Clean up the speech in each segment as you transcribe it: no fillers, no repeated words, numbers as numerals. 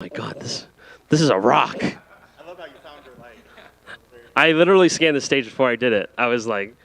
my God, this is a rock. I love how you found your light. I literally scanned the stage before I did it. I was like,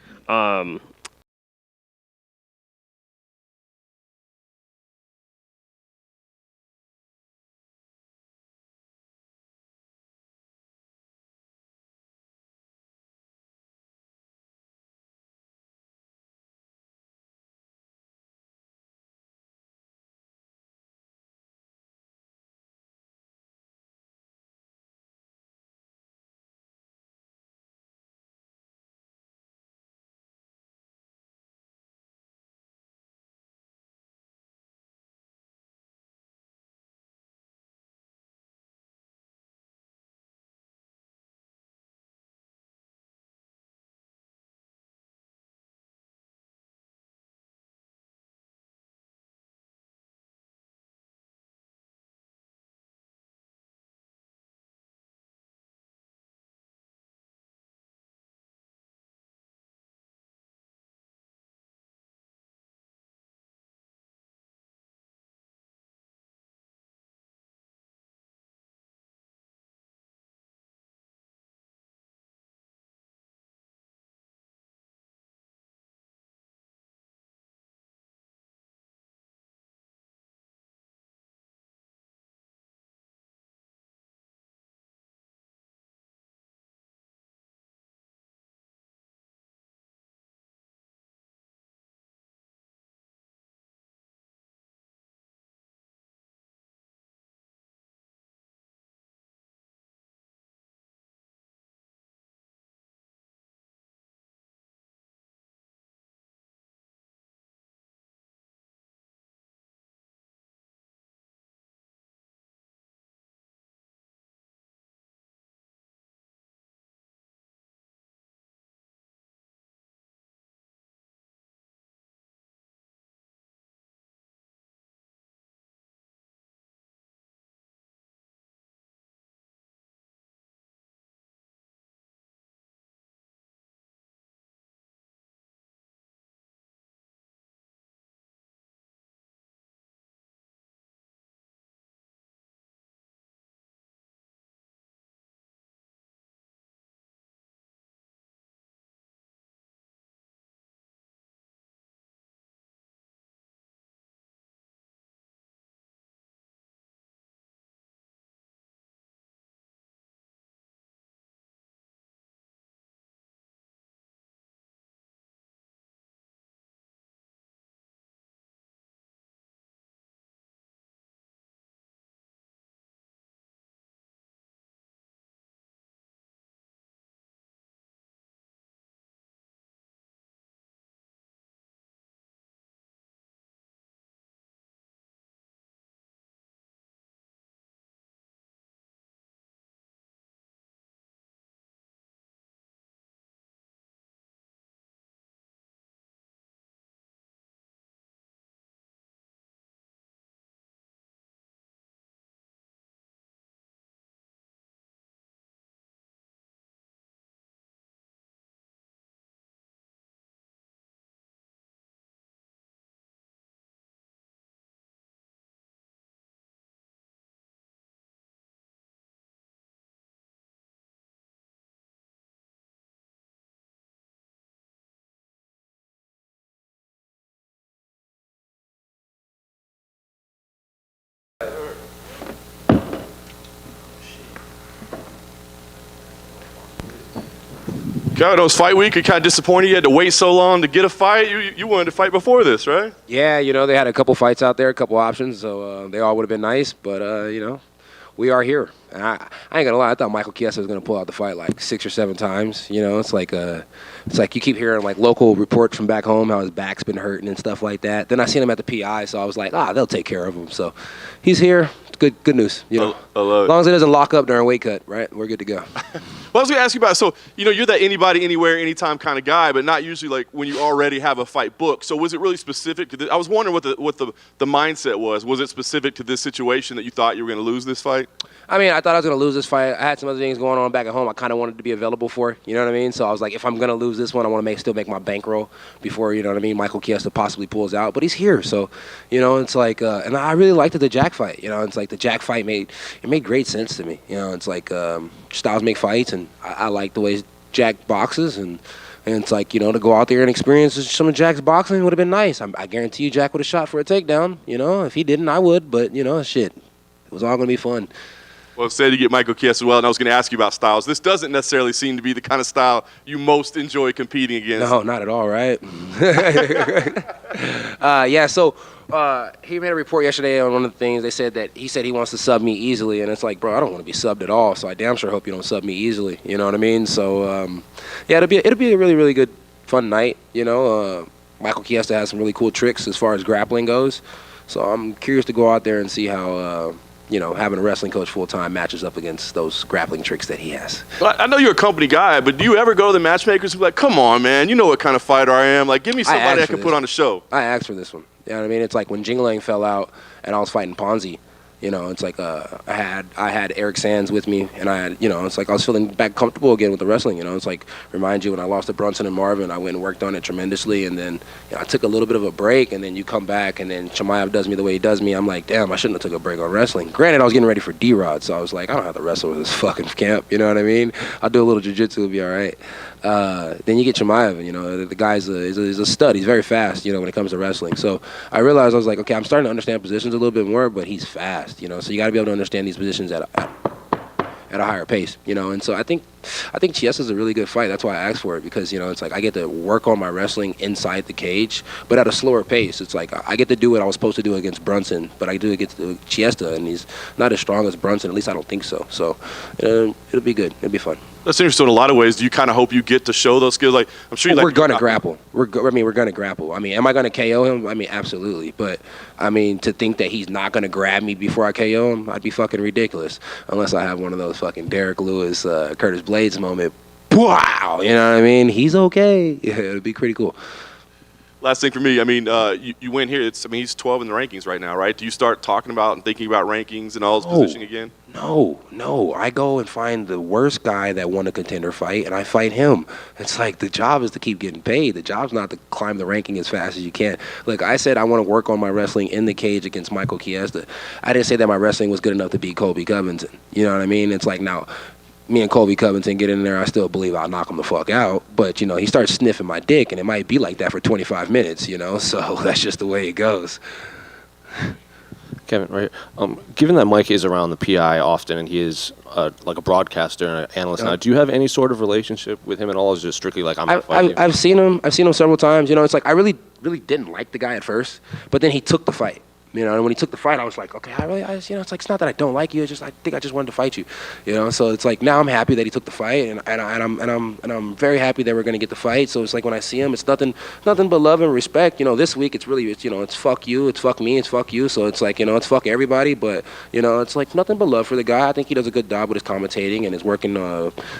God, it was fight week. You're kind of disappointed you had to wait so long to get a fight. You wanted to fight before this, right? Yeah, they had a couple fights out there, a couple options, so they all would have been nice. But, we are here. And I ain't gonna lie, I thought Michael Chiesa was gonna pull out the fight like 6 or 7 times. It's like you keep hearing like local reports from back home how his back's been hurting and stuff like that. Then I seen him at the PI, so I was like, they'll take care of him. So he's here. Good news. I love it. As long as it doesn't lock up during weight cut, right? We're good to go. Well, I was going to ask you about, so, you're that anybody, anywhere, anytime kind of guy, but not usually like when you already have a fight booked. So was it really specific to this? I was wondering what the mindset was. Was it specific to this situation that you thought you were going to lose this fight? I mean, I thought I was going to lose this fight. I had some other things going on back at home I kind of wanted to be available for, you know what I mean? So I was like, if I'm going to lose this one, I want to still make my bankroll before, you know what I mean, Michael Chiesa possibly pulls out. But he's here, so, you know, it's like, and I really liked the Jack fight, you know? It's like the Jack fight made great sense to me, you know? It's like styles make fights, and I like the way Jack boxes, and it's like, you know, to go out there and experience some of Jack's boxing would have been nice. I guarantee you Jack would have shot for a takedown, you know? If he didn't, I would, but, you know, shit. It was all going to be fun. Well, said you get Michael Chiesa as well, and I was going to ask you about styles. This doesn't necessarily seem to be the kind of style you most enjoy competing against. No, not at all, right? Yeah, so he made a report yesterday on one of the things. They said that he said he wants to sub me easily, and it's like, bro, I don't want to be subbed at all, so I damn sure hope you don't sub me easily. You know what I mean? So, yeah, it'll be a really, really good, fun night, you know. Michael Chiesa has some really cool tricks as far as grappling goes, so I'm curious to go out there and see how you know, having a wrestling coach full-time matches up against those grappling tricks that he has. Well, I know you're a company guy, but do you ever go to the matchmakers and be like, come on, man, you know what kind of fighter I am. Like, give me somebody I can put on the show. I asked for this one. You know what I mean? It's like when Jingling fell out and I was fighting Ponzi. You know, it's like I had Eric Sands with me, and I had, you know, it's like I was feeling back comfortable again with the wrestling. You know, it's like, remind you when I lost to Brunson and Marvin, I went and worked on it tremendously, and then, you know, I took a little bit of a break, and then you come back, and then Chimaev does me the way he does me. I'm like, damn, I shouldn't have took a break on wrestling. Granted, I was getting ready for D-Rod, so I was like, I don't have to wrestle with this fucking camp. You know what I mean? I'll do a little jiu-jitsu, it'll be all right. Then you get Chimaev, you know, the guy's is a stud. He's very fast, you know, when it comes to wrestling. So I realized, I was like, okay, I'm starting to understand positions a little bit more, but he's fast, you know, so you got to be able to understand these positions at a higher pace, you know. And so I think Chiesa's a really good fight. That's why I asked for it, because, you know, it's like I get to work on my wrestling inside the cage, but at a slower pace. It's like I get to do what I was supposed to do against Brunson, but I do it against Chiesa, and he's not as strong as Brunson. At least I don't think so. So it'll be good. It'll be fun. That's interesting. In a lot of ways, do you kind of hope you get to show those skills? Like, I'm sure we're gonna grapple. We're gonna grapple. I mean, am I gonna KO him? I mean, absolutely. But I mean, to think that he's not gonna grab me before I KO him, I'd be fucking ridiculous. Unless I have one of those fucking Derrick Lewis, Curtis Blades moment. Wow, you know what I mean? He's okay. Yeah, it'll be pretty cool. Last thing for me, I mean, you win here. He's 12 in the rankings right now, right? Do you start talking about and thinking about rankings and all his positioning again? No. I go and find the worst guy that won a contender fight, and I fight him. It's like the job is to keep getting paid. The job's not to climb the ranking as fast as you can. Like I said, I want to work on my wrestling in the cage against Michael Chiesa. I didn't say that my wrestling was good enough to beat Colby Covington. You know what I mean? It's like now, me and Colby Covington get in there, I still believe I'll knock him the fuck out. But, you know, he starts sniffing my dick, and it might be like that for 25 minutes, you know? So that's just the way it goes. Kevin, right? Given that Mike is around the PI often, and he is like a broadcaster and an analyst now, do you have any sort of relationship with him at all? Or is it just strictly like I've seen him several times. You know, it's like I really didn't like the guy at first, but then he took the fight. You know, and when he took the fight, I was like, okay, you know, it's like, it's not that I don't like you. It's just I think I just wanted to fight you. You know, so it's like now I'm happy that he took the fight, and I'm very happy that we're gonna get the fight. So it's like when I see him, it's nothing but love and respect. You know, this week it's you know, it's fuck you, it's fuck me, it's fuck you. So it's like, you know, it's fuck everybody, but you know, it's like nothing but love for the guy. I think he does a good job with his commentating and is working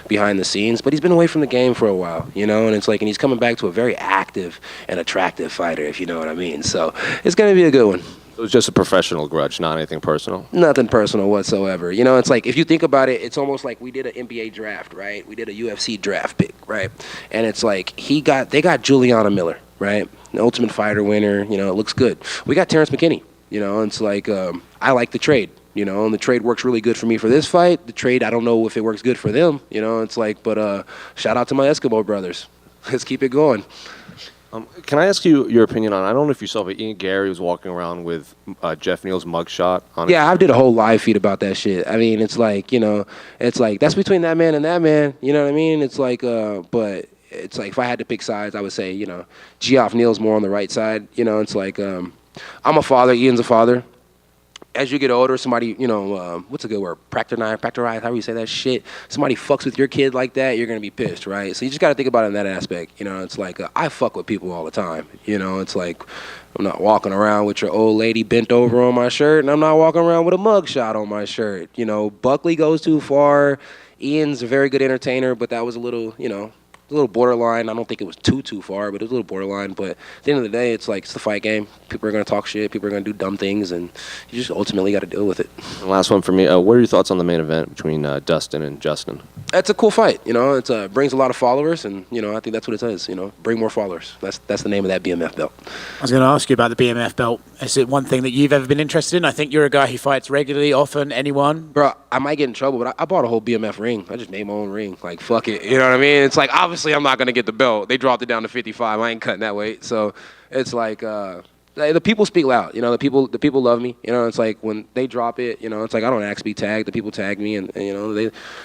behind the scenes. But he's been away from the game for a while, you know, and it's like, and he's coming back to a very active and attractive fighter, if you know what I mean. So it's gonna be a good one. It was just a professional grudge, not anything personal? Nothing personal whatsoever. You know, it's like, if you think about it, it's almost like we did an NBA draft, right? We did a UFC draft pick, right? And it's like, they got Juliana Miller, right? An Ultimate Fighter winner, you know, it looks good. We got Terrence McKinney, you know, and it's like, I like the trade, you know, and the trade works really good for me for this fight. The trade, I don't know if it works good for them, you know, it's like, but shout out to my Eskimo brothers. Let's keep it going. Can I ask you your opinion on, I don't know if you saw, but Ian Gary was walking around with Jeff Neal's mugshot on it. Yeah, I did a whole live feed about that shit. I mean, it's like, you know, it's like, that's between that man and that man, you know what I mean? It's like, but it's like, if I had to pick sides, I would say, you know, Geoff Neal's more on the right side. You know, it's like, I'm a father, Ian's a father. As you get older, somebody, you know, what's a good word? Practorize, how do you say that shit? Somebody fucks with your kid like that, you're going to be pissed, right? So you just got to think about it in that aspect. You know, it's like, I fuck with people all the time. You know, it's like, I'm not walking around with your old lady bent over on my shirt, and I'm not walking around with a mug shot on my shirt. You know, Buckley goes too far. Ian's a very good entertainer, but that was a little, you know, a little borderline. I don't think it was too far, but it was a little borderline. But at the end of the day, it's like it's the fight game. People are gonna talk shit. People are gonna do dumb things, and you just ultimately got to deal with it. And last one for me. What are your thoughts on the main event between Dustin and Justin? It's a cool fight. You know, it brings a lot of followers, and you know, I think that's what it says. You know, bring more followers. That's the name of that BMF belt. I was going to ask you about the BMF belt. Is it one thing that you've ever been interested in? I think you're a guy who fights regularly, often, anyone. Bro, I might get in trouble, but I bought a whole BMF ring. I just made my own ring. Like, fuck it. You know what I mean? It's like, obviously, I'm not going to get the belt. They dropped it down to 55. I ain't cutting that weight. So it's like, the people speak loud. You know, the people love me. You know, it's like when they drop it, you know, it's like I don't ask to be tagged. The people tag me, and you know,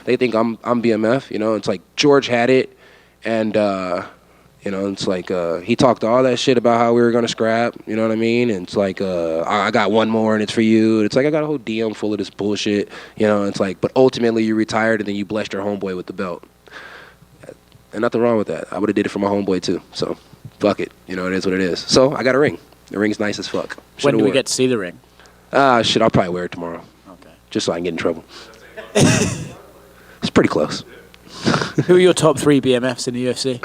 they think I'm BMF. You know, it's like George had it, and you know, it's like he talked all that shit about how we were gonna scrap. You know what I mean? And it's like I got one more, and it's for you. And it's like I got a whole DM full of this bullshit. You know, it's like, but ultimately you retired, and then you blessed your homeboy with the belt. And nothing wrong with that. I would have did it for my homeboy too. So fuck it. You know, it is what it is. So I got a ring. The ring's nice as fuck. When do we get to see the ring? Shit, I'll probably wear it tomorrow. Okay. Just so I can get in trouble. It's pretty close. Who are your top 3 BMFs in the UFC?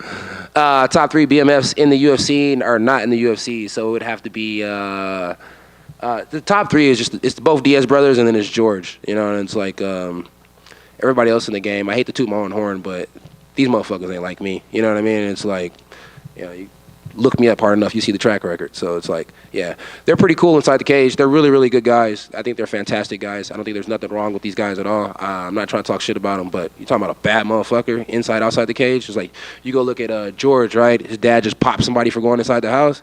Top 3 BMFs in the UFC are not in the UFC, so it would have to be the top 3 is just it's both Diaz brothers, and then it's George. You know, and it's like everybody else in the game. I hate to toot my own horn, but these motherfuckers ain't like me. You know what I mean? And it's like, you know, you look me up hard enough, you see the track record. So it's like, yeah, they're pretty cool inside the cage. They're really, really good guys. I think they're fantastic guys. I don't think there's nothing wrong with these guys at all. I'm not trying to talk shit about them, but you're talking about a bad motherfucker inside, outside the cage. It's like, you go look at George, right? His dad just popped somebody for going inside the house.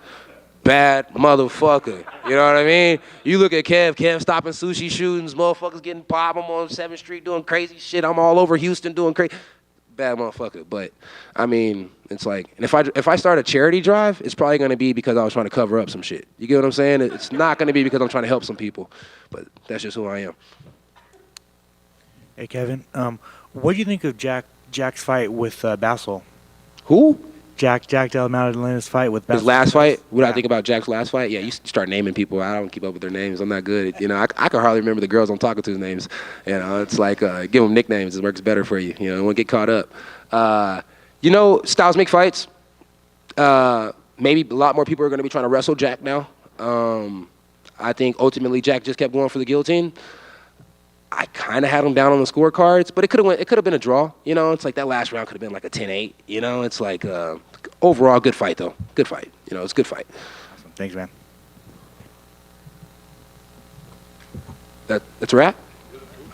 Bad motherfucker. You know what I mean? You look at Kev stopping sushi shootings, motherfuckers getting popped. I'm on 7th Street doing crazy shit. I'm all over Houston doing crazy. Bad motherfucker. But I mean, it's like, and if I start a charity drive, it's probably going to be because I was trying to cover up some shit. You get what I'm saying? It's not going to be because I'm trying to help some people. But that's just who I am. Hey, Kevin. What do you think of Jack's fight with Bassel? Who? Jack Della Madalena's fight with Bassel. His last fight? What do I think about Jack's last fight? Yeah, you start naming people. I don't keep up with their names. I'm not good. You know, I can hardly remember the girls I'm talking to's names. You know, it's like give them nicknames. It works better for you. You know, don't get caught up. You know, styles make fights. Maybe a lot more people are going to be trying to wrestle Jack now. I think ultimately Jack just kept going for the guillotine. I kind of had him down on the scorecards, but it could have been a draw. You know, it's like that last round could have been like a 10-8. You know, it's like overall good fight though. Good fight. You know, it's a good fight. Awesome. Thanks, man. That's a wrap.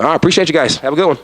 All right, appreciate you guys. Have a good one.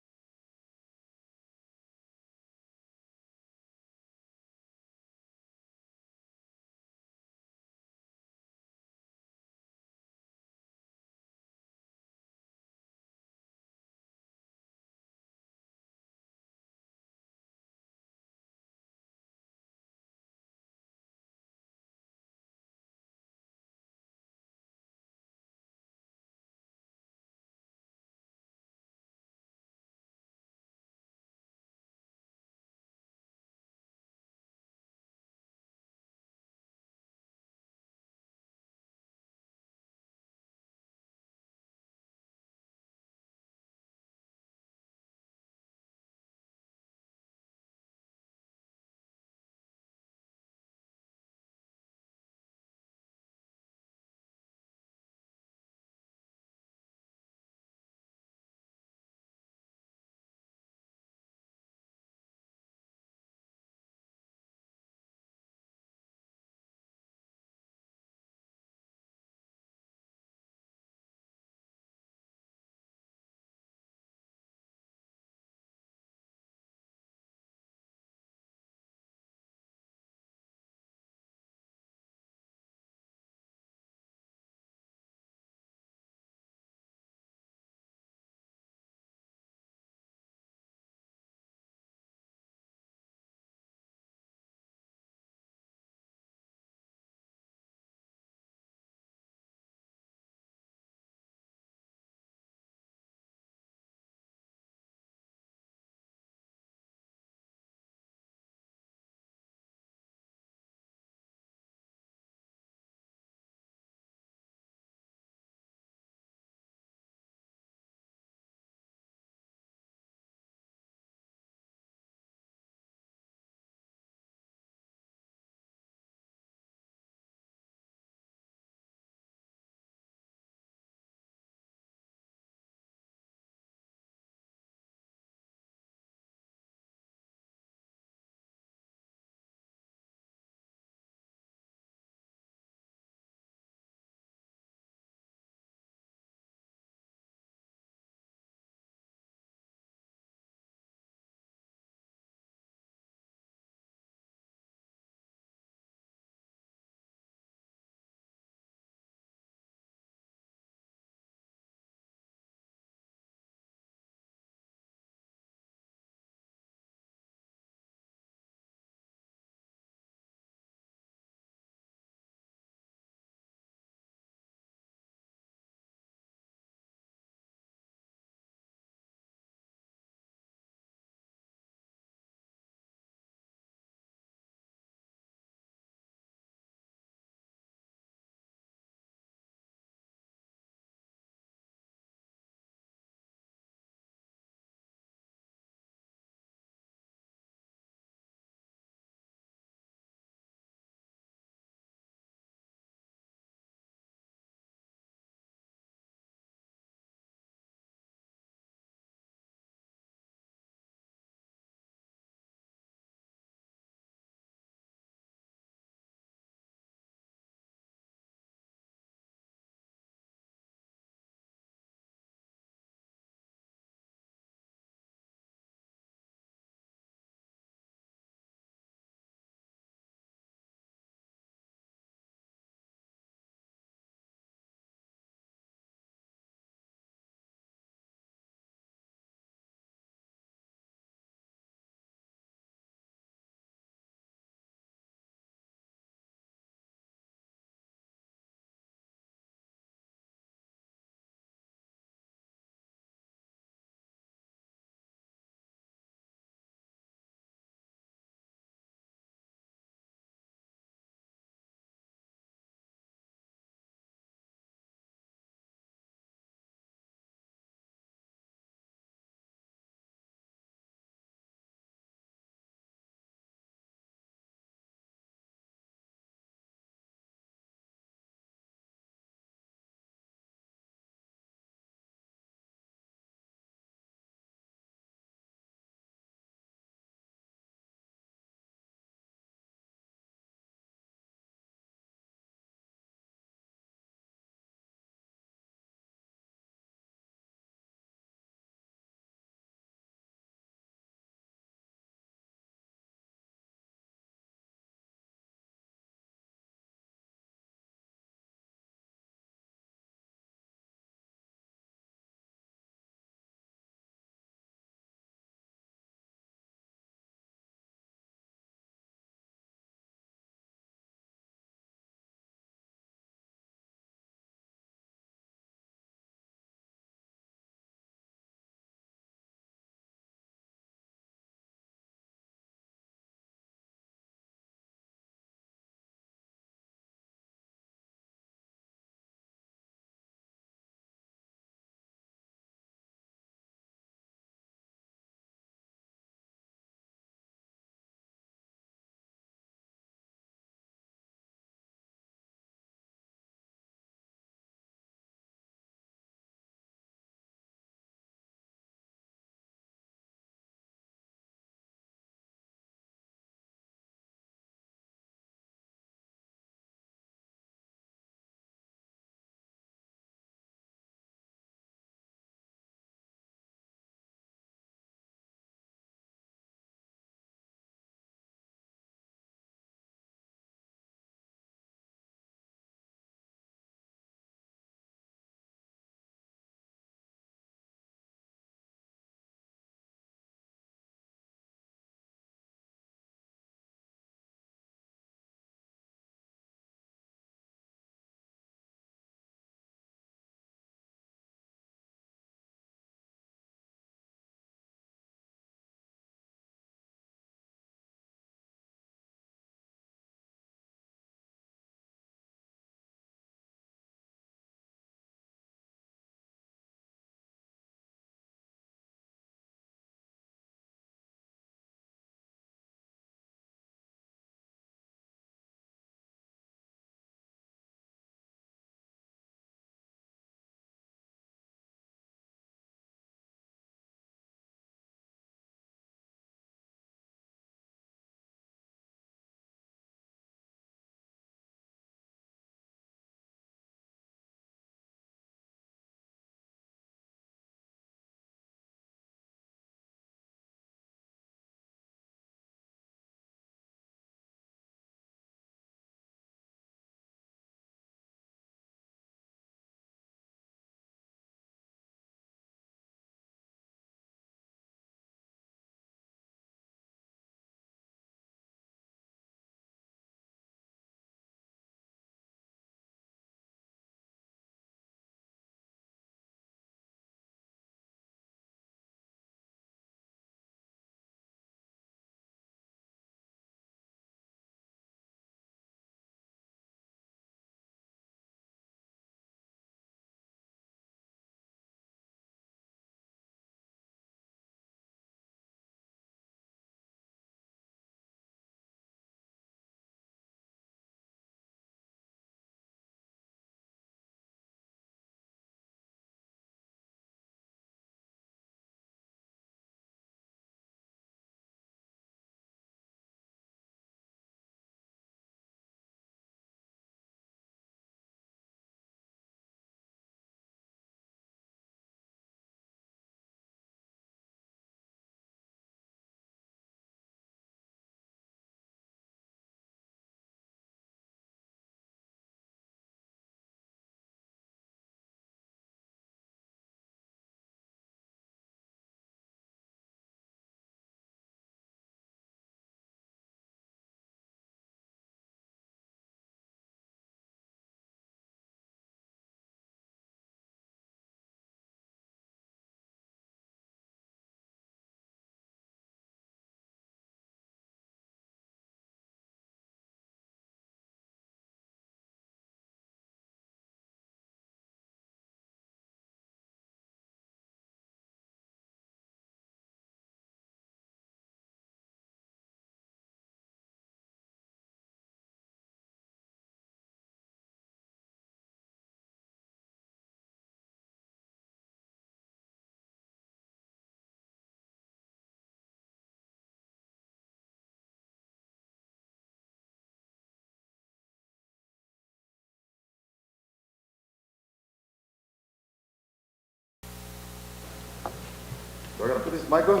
Do I gotta put this mic on?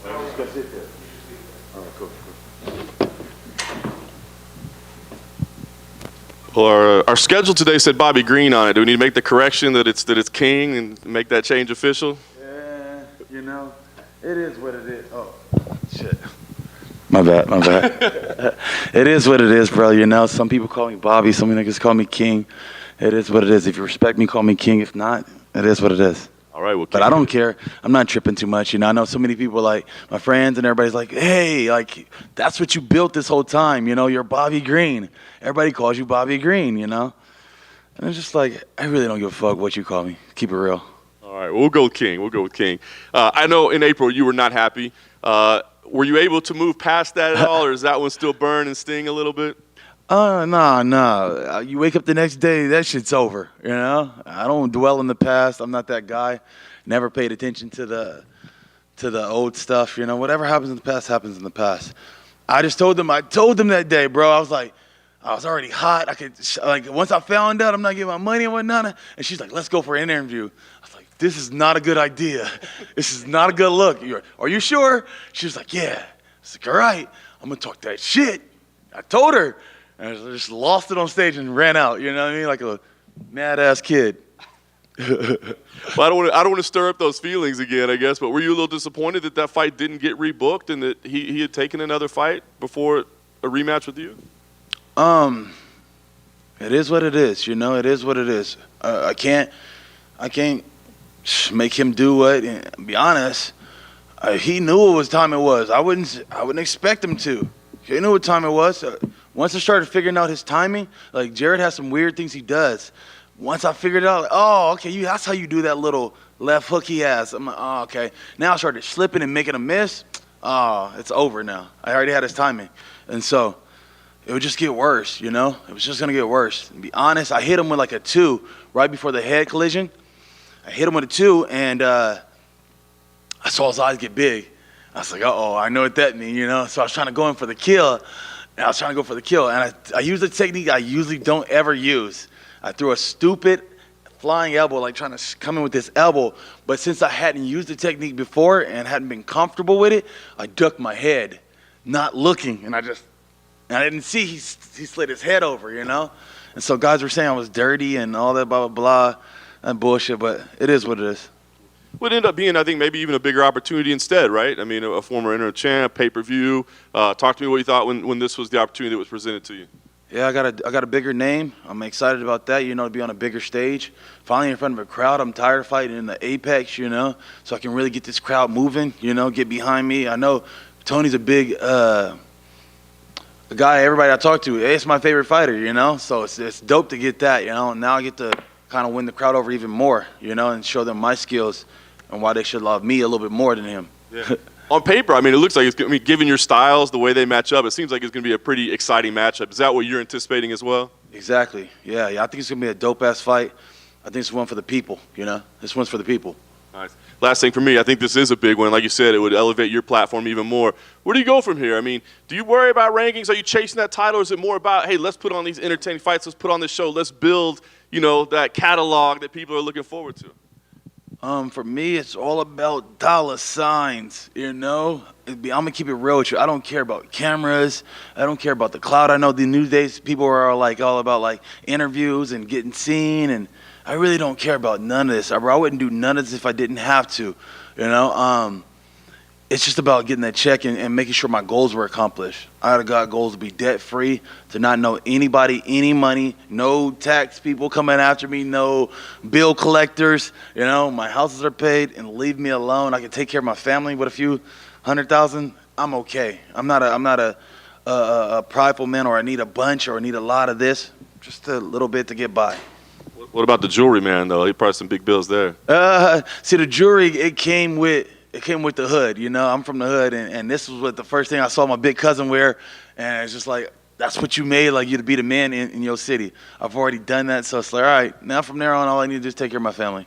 I'm just gonna sit there. All right, cool. Well, our schedule today said Bobby Green on it. Do we need to make the correction that it's King and make that change official? Yeah, you know, it is what it is. Oh, shit. My bad. It is what it is, bro. You know, some people call me Bobby. Some niggas call me King. It is what it is. If you respect me, call me King. If not, it is what it is. All right, well, but I don't care. I'm not tripping too much. You know, I know so many people, like my friends and everybody's like, hey, like, that's what you built this whole time. You know, you're Bobby Green. Everybody calls you Bobby Green, you know? And it's just like, I really don't give a fuck what you call me. Keep it real. All right, well, we'll go with King. We'll go with King. I know in April you were not happy. Were you able to move past that at all, or is that one still burn and sting a little bit? No. You wake up the next day, that shit's over, you know? I don't dwell in the past. I'm not that guy. Never paid attention to the old stuff, you know? Whatever happens in the past happens in the past. I told them that day, bro. I was like, I was already hot. I could, like, once I found out I'm not getting my money and whatnot, and she's like, let's go for an interview. I was like, this is not a good idea. This is not a good look. Are you sure? She was like, yeah. I was like, all right, I'm going to talk that shit. I told her. And I just lost it on stage and ran out, you know what I mean? Like a mad-ass kid. Well, I don't want to stir up those feelings again, I guess, but were you a little disappointed that fight didn't get rebooked and that he had taken another fight before a rematch with you? It is what it is, you know? It is what it is. I can't make him do what, and be honest, he knew what time it was. I wouldn't expect him to. He knew what time it was. Once I started figuring out his timing, like Jared has some weird things he does. Once I figured it out, like, oh, okay, that's how you do that little left hook he has. I'm like, oh, okay. Now I started slipping and making a miss. Oh, it's over now. I already had his timing. And so it would just get worse, you know? It was just going to get worse. To be honest, I hit him with like a 2 right before the head collision. I hit him with a 2, and I saw his eyes get big. I was like, uh-oh, I know what that means, you know? So I was trying to go in for the kill. And I used a technique I usually don't ever use. I threw a stupid flying elbow, like trying to come in with this elbow. But since I hadn't used the technique before and hadn't been comfortable with it, I ducked my head, not looking. And I didn't see he slid his head over, you know? And so guys were saying I was dirty and all that blah, blah, blah, and bullshit. But it is what it is. Would end up being, I think, maybe even a bigger opportunity instead, right? I mean, a former interim champ, pay-per-view. Talk to me what you thought when this was the opportunity that was presented to you. Yeah, I got a bigger name. I'm excited about that, you know, to be on a bigger stage. Finally in front of a crowd. I'm tired of fighting in the Apex, you know, so I can really get this crowd moving, you know, get behind me. I know Tony's a big a guy everybody I talk to, it's my favorite fighter, you know, so it's dope to get that, you know, and now I get to kind of win the crowd over even more, you know, and show them my skills and why they should love me a little bit more than him. Yeah. On paper, I mean, it looks like given your styles, the way they match up, it seems like it's going to be a pretty exciting matchup. Is that what you're anticipating as well? Exactly. Yeah. I think it's going to be a dope-ass fight. I think it's one for the people, you know? This one's for the people. Nice. Last thing for me, I think this is a big one. Like you said, it would elevate your platform even more. Where do you go from here? I mean, do you worry about rankings? Are you chasing that title? Or is it more about, hey, let's put on these entertaining fights. Let's put on this show. Let's build, you know, that catalog that people are looking forward to? For me, it's all about dollar signs, you know? I'm going to keep it real with you. I don't care about cameras. I don't care about the cloud. I know the new days people are like all about like interviews and getting seen, and I really don't care about none of this. I wouldn't do none of this if I didn't have to, you know? It's just about getting that check and making sure my goals were accomplished. I got goals to be debt-free, to not know anybody, any money, no tax people coming after me, no bill collectors. You know, my houses are paid, and leave me alone. I can take care of my family with a few $100,000. I'm okay. I'm not a prideful man, or I need a bunch, or I need a lot of this. Just a little bit to get by. What about the jewelry man, though? He probably some big bills there. See, the jewelry, it came with the hood, you know. I'm from the hood, and this was what the first thing I saw my big cousin wear, and it's just like, that's what you made, like you to be the man in your city. I've already done that, so it's like, all right, now from there on, all I need to do is take care of my family.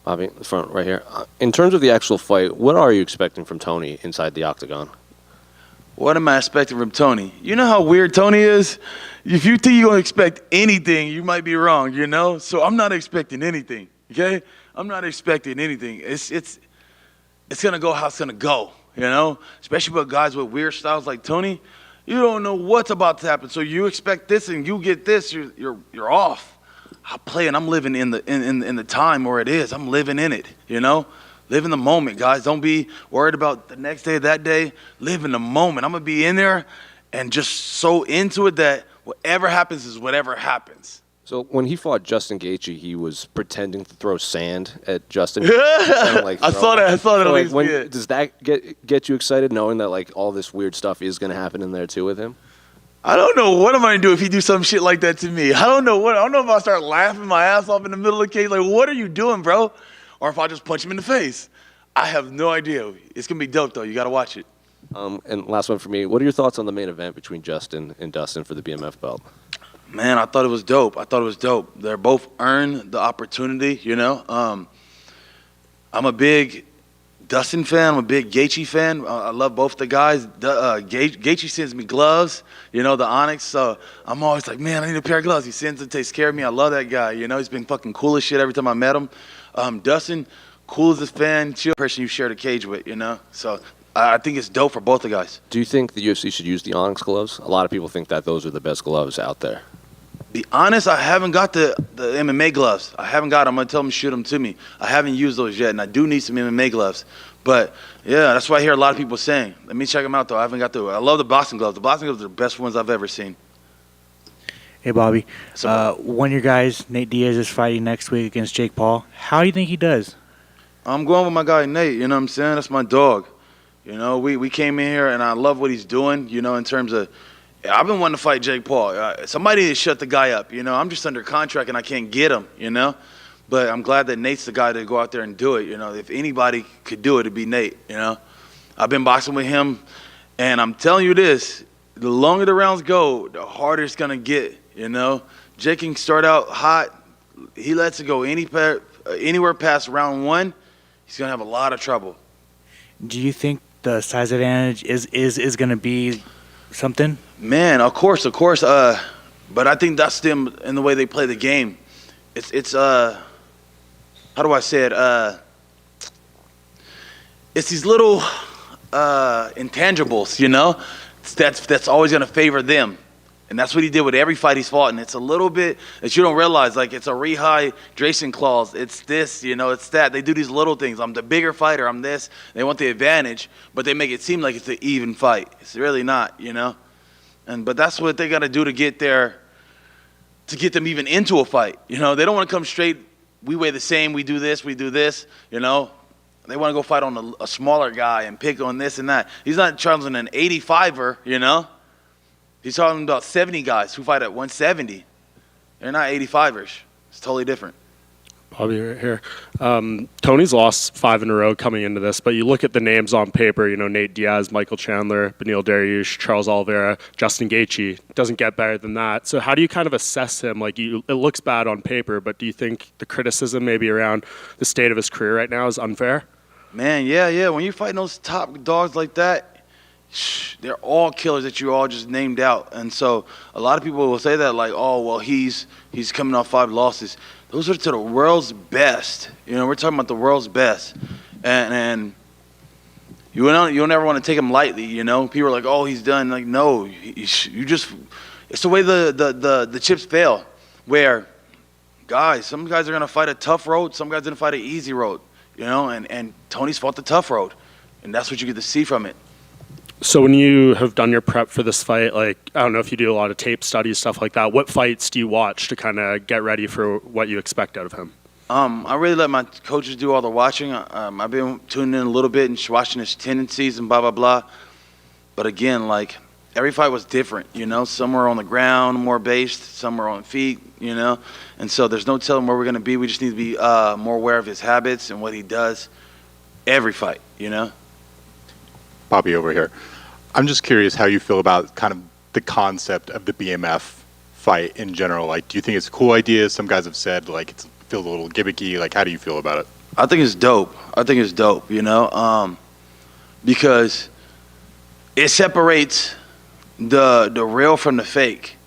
Bobby, the front right here. In terms of the actual fight, what are you expecting from Tony inside the octagon? What am I expecting from Tony? You know how weird Tony is? If you think you're going to expect anything, you might be wrong, you know? So I'm not expecting anything, okay? I'm not expecting anything. It's gonna go how it's gonna go, you know. Especially with guys with weird styles like Tony, you don't know what's about to happen. So you expect this and you get this, you're off. I play and I'm living in the time where it is. I'm living in it, you know. Live in the moment, guys. Don't be worried about the next day, that day. Live in the moment. I'm gonna be in there and just so into it that whatever happens is whatever happens. So when he fought Justin Gaethje, he was pretending to throw sand at Justin. Like, I saw that. So like, does that get you excited, knowing that like all this weird stuff is going to happen in there too with him? I don't know what I'm gonna do if he do some shit like that to me. I don't know if I start laughing my ass off in the middle of the cage. Like, what are you doing, bro? Or if I just punch him in the face. I have no idea. It's gonna be dope though. You gotta watch it. And last one for me. What are your thoughts on the main event between Justin and Dustin for the BMF belt? Man, I thought it was dope. They're both earned the opportunity, you know. I'm a big Dustin fan. I'm a big Gaethje fan. I love both the guys. Gaethje sends me gloves, you know, the Onyx. So I'm always like, man, I need a pair of gloves. He sends and takes care of me. I love that guy. You know, he's been fucking cool as shit every time I met him. Dustin, cool as a fan, chill person you share the cage with, you know. So I think it's dope for both the guys. Do you think the UFC should use the Onyx gloves? A lot of people think that those are the best gloves out there. Be honest, I haven't got the MMA gloves. I haven't got them. I'm going to tell them to shoot them to me. I haven't used those yet, and I do need some MMA gloves. But, yeah, that's what I hear a lot of people saying. Let me check them out, though. I haven't got the – I love the boxing gloves. The boxing gloves are the best ones I've ever seen. Hey, Bobby. One of your guys, Nate Diaz, is fighting next week against Jake Paul. How do you think he does? I'm going with my guy, Nate. You know what I'm saying? That's my dog. You know, we came in here, and I love what he's doing, you know, in terms of – I've been wanting to fight Jake Paul. Somebody needs to shut the guy up, you know. I'm just under contract, and I can't get him, you know. But I'm glad that Nate's the guy to go out there and do it, you know. If anybody could do it, it'd be Nate, you know. I've been boxing with him, and I'm telling you this, the longer the rounds go, the harder it's going to get, you know. Jake can start out hot. He lets it go anywhere past round one, he's going to have a lot of trouble. Do you think the size advantage is going to be something? Man, of course. But I think that's them in the way they play the game. It's how do I say it? It's these little intangibles, you know, that's always going to favor them. And that's what he did with every fight he's fought. And it's a little bit that you don't realize, like it's a rehydration clause. It's this, you know, it's that. They do these little things. I'm the bigger fighter. I'm this. They want the advantage, but they make it seem like it's an even fight. It's really not, you know. But that's what they got to do to get them even into a fight. You know, they don't want to come straight. We weigh the same. We do this. You know. They want to go fight on a smaller guy and pick on this and that. He's not challenging an 85er, you know. He's talking about 70 guys who fight at 170. They're not 85ers. It's totally different. Bobby right here. Tony's lost 5 in a row coming into this, but you look at the names on paper, you know, Nate Diaz, Michael Chandler, Beneil Dariush, Charles Oliveira, Justin Gaethje. Doesn't get better than that. So how do you kind of assess him? Like, it looks bad on paper, but do you think the criticism maybe around the state of his career right now is unfair? Man, yeah. When you're fighting those top dogs like that, they're all killers that you all just named out. And so a lot of people will say that like, oh, well, he's coming off 5 losses. Those are to the world's best. You know, we're talking about the world's best. And you'll never want to take him lightly, you know. People are like, oh, he's done. Like, no, you just – it's the way the chips fail, where some guys are going to fight a tough road, some guys are going to fight an easy road, you know. And Tony's fought the tough road, and that's what you get to see from it. So when you have done your prep for this fight, like, I don't know if you do a lot of tape studies, stuff like that, what fights do you watch to kind of get ready for what you expect out of him? I really let my coaches do all the watching. I've been tuning in a little bit and watching his tendencies and blah, blah, blah. But again, like, every fight was different, you know. Some were on the ground, more based. Some were on feet, you know. And so there's no telling where we're going to be. We just need to be more aware of his habits and what he does every fight, you know. Bobby over here. I'm just curious how you feel about kind of the concept of the BMF fight in general. Like, do you think it's a cool idea? Some guys have said, like, it feels a little gimmicky. Like, how do you feel about it? I think it's dope. You know, because it separates the real from the fake.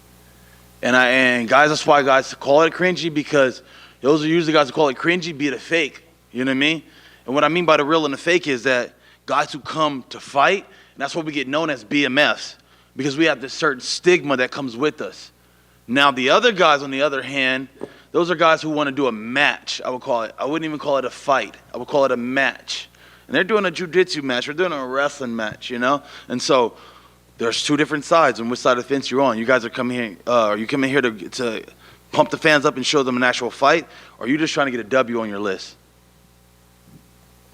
And guys, that's why guys call it cringy, because Those are usually guys who call it cringy, be it a fake. You know what I mean? And what I mean by the real and the fake is that guys who come to fight, and that's what we get known as BMFs, because we have this certain stigma that comes with us. Now, the other guys, on the other hand, those are guys who want to do a match, I would call it. I wouldn't even call it a fight. I would call it a match. And they're doing a jiu-jitsu match. They're doing a wrestling match, you know? And so there's two different sides on which side of the fence you're on. You guys are coming here, are you coming here to pump the fans up and show them an actual fight, or are you just trying to get a W on your list?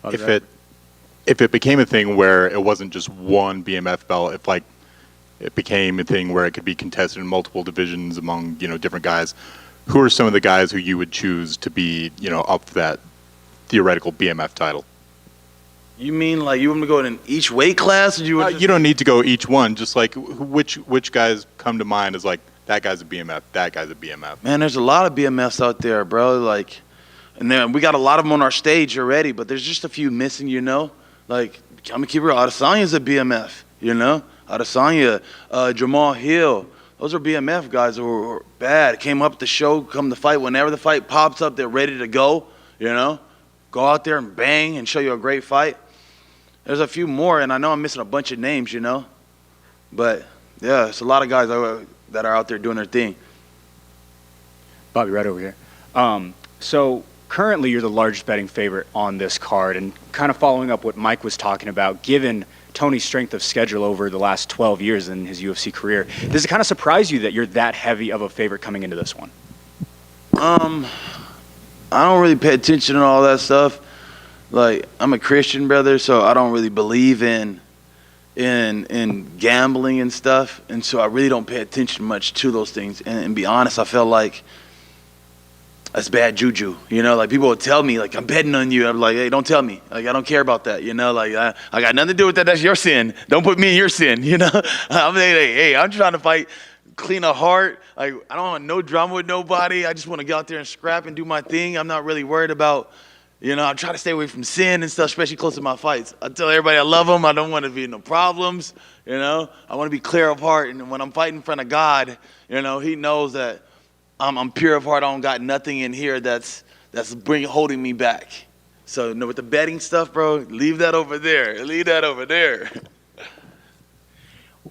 If it became a thing where it wasn't just one BMF belt, if like it became a thing where it could be contested in multiple divisions among, you know, different guys, who are some of the guys who you would choose to be, you know, up for that theoretical BMF title? You mean like you want me to go in each weight class? Or you don't need to go each one. Just like which guys come to mind as like, that guy's a BMF, that guy's a BMF. Man, there's a lot of BMFs out there, bro. Like, and then we got a lot of them on our stage already, but there's just a few missing, you know? Like, I'm going to keep it real. Adesanya's a BMF, you know? Adesanya, Jamal Hill. Those are BMF guys who are bad. Came up the show, come to fight. Whenever the fight pops up, they're ready to go, you know? Go out there and bang and show you a great fight. There's a few more, and I know I'm missing a bunch of names, you know? But, yeah, it's a lot of guys that are out there doing their thing. Bobby, right over here. So currently you're the largest betting favorite on this card, and kind of following up what Mike was talking about, given Tony's strength of schedule over the last 12 years in his UFC career, does it kind of surprise you that you're that heavy of a favorite coming into this one? I don't really pay attention to all that stuff. Like, I'm a Christian, brother, so I don't really believe in gambling and stuff, and so I really don't pay attention much to those things. And be honest, I feel like that's bad juju, you know? Like, people will tell me, like, I'm betting on you. I'm like, hey, don't tell me. Like, I don't care about that, you know? Like, I got nothing to do with that. That's your sin. Don't put me in your sin, you know? I'm like, hey, I'm trying to fight clean a heart. Like, I don't want no drama with nobody. I just want to get out there and scrap and do my thing. I'm not really worried about, you know, I try to stay away from sin and stuff, especially close to my fights. I tell everybody I love them. I don't want to be in no problems, you know? I want to be clear of heart. And when I'm fighting in front of God, you know, he knows that I'm pure of heart. I don't got nothing in here that's holding me back. So, you know, with the betting stuff, bro, leave that over there. Leave that over there.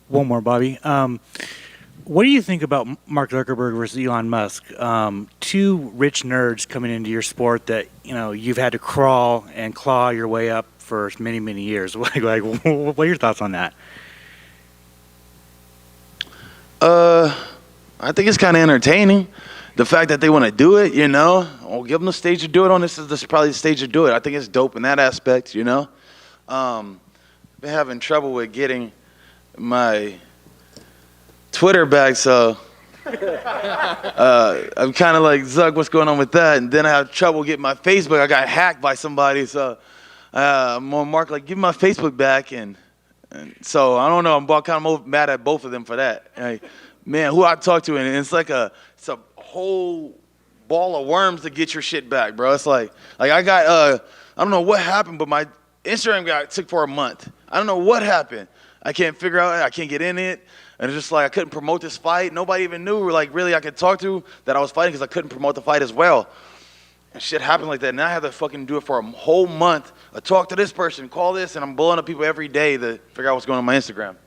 One more, Bobby. What do you think about Mark Zuckerberg versus Elon Musk? Two rich nerds coming into your sport that, you know, you've had to crawl and claw your way up for many, many years. What are your thoughts on that? I think it's kind of entertaining. The fact that they want to do it, you know, I'll give them the stage to do it on. This is probably the stage to do it. I think it's dope in that aspect, you know. Been having trouble with getting my Twitter back, so I'm kind of like, Zuck, what's going on with that? And then I have trouble getting my Facebook. I got hacked by somebody, so I'm on Mark, like, give me my Facebook back. And so I don't know. I'm kind of mad at both of them for that. Like, man, who I talk to, and it's a whole ball of worms to get your shit back, bro. It's like I got, I don't know what happened, but my Instagram got took for a month. I don't know what happened. I can't figure out, I can't get in it. And it's just like I couldn't promote this fight. Nobody even knew, like, really I could talk to that I was fighting because I couldn't promote the fight as well. And shit happened like that. And I had to fucking do it for a whole month. I talk to this person, call this, and I'm blowing up people every day to figure out what's going on my Instagram.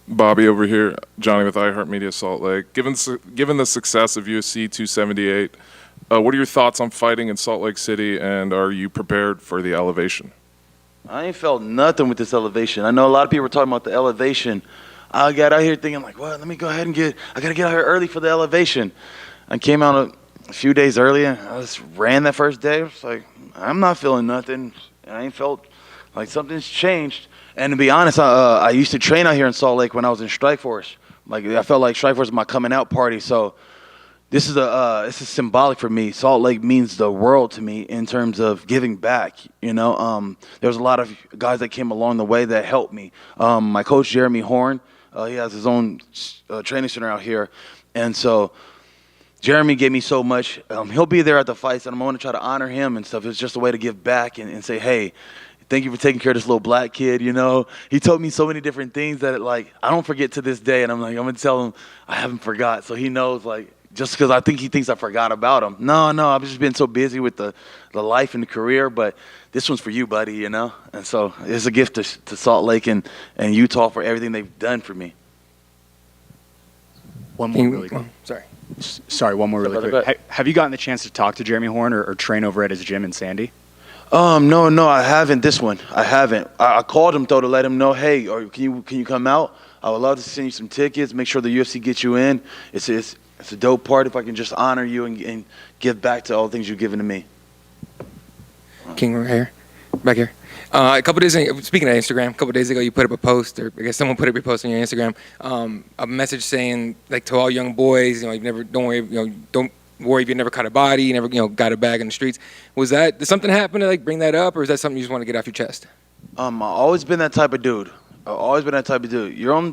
Bobby over here, Johnny with iHeartMedia Salt Lake. Given the success of UFC 278, what are your thoughts on fighting in Salt Lake City, and are you prepared for the elevation? I ain't felt nothing with this elevation. I know a lot of people were talking about the elevation. I got out here thinking, like, well, let me go ahead and I got to get out here early for the elevation. I came out a few days earlier. I just ran that first day. I was like, I'm not feeling nothing. I ain't felt like something's changed. And to be honest, I used to train out here in Salt Lake when I was in Strikeforce. Like, I felt like Strikeforce was my coming out party. So this is symbolic for me. Salt Lake means the world to me in terms of giving back. You know, there's a lot of guys that came along the way that helped me. My coach, Jeremy Horn, he has his own training center out here. And so Jeremy gave me so much. He'll be there at the fights, and I'm going to try to honor him and stuff. It's just a way to give back and say, hey, thank you for taking care of this little black kid, you know. He told me so many different things that, like, I don't forget to this day. And I'm like, I'm going to tell him I haven't forgot. So he knows, like, just because I think he thinks I forgot about him. No, I've just been so busy with the life and the career, but this one's for you, buddy, you know? And so it's a gift to Salt Lake and Utah for everything they've done for me. One more really quick. Sorry, one more really quick. Have you gotten the chance to talk to Jeremy Horn or train over at his gym in Sandy? No, I haven't. This one, I haven't. I called him though to let him know, hey, or can you come out? I would love to send you some tickets. Make sure the UFC gets you in. It's a dope part if I can just honor you and give back to all the things you've given to me. King right here, back here. A couple days ago, speaking of Instagram, a couple days ago you put up a post, or I guess someone put up your post on your Instagram, a message saying like to all young boys, don't worry if you never caught a body, you never got a bag in the streets. Did something happen to like bring that up, or is that something you just want to get off your chest? I've always been that type of dude. You're only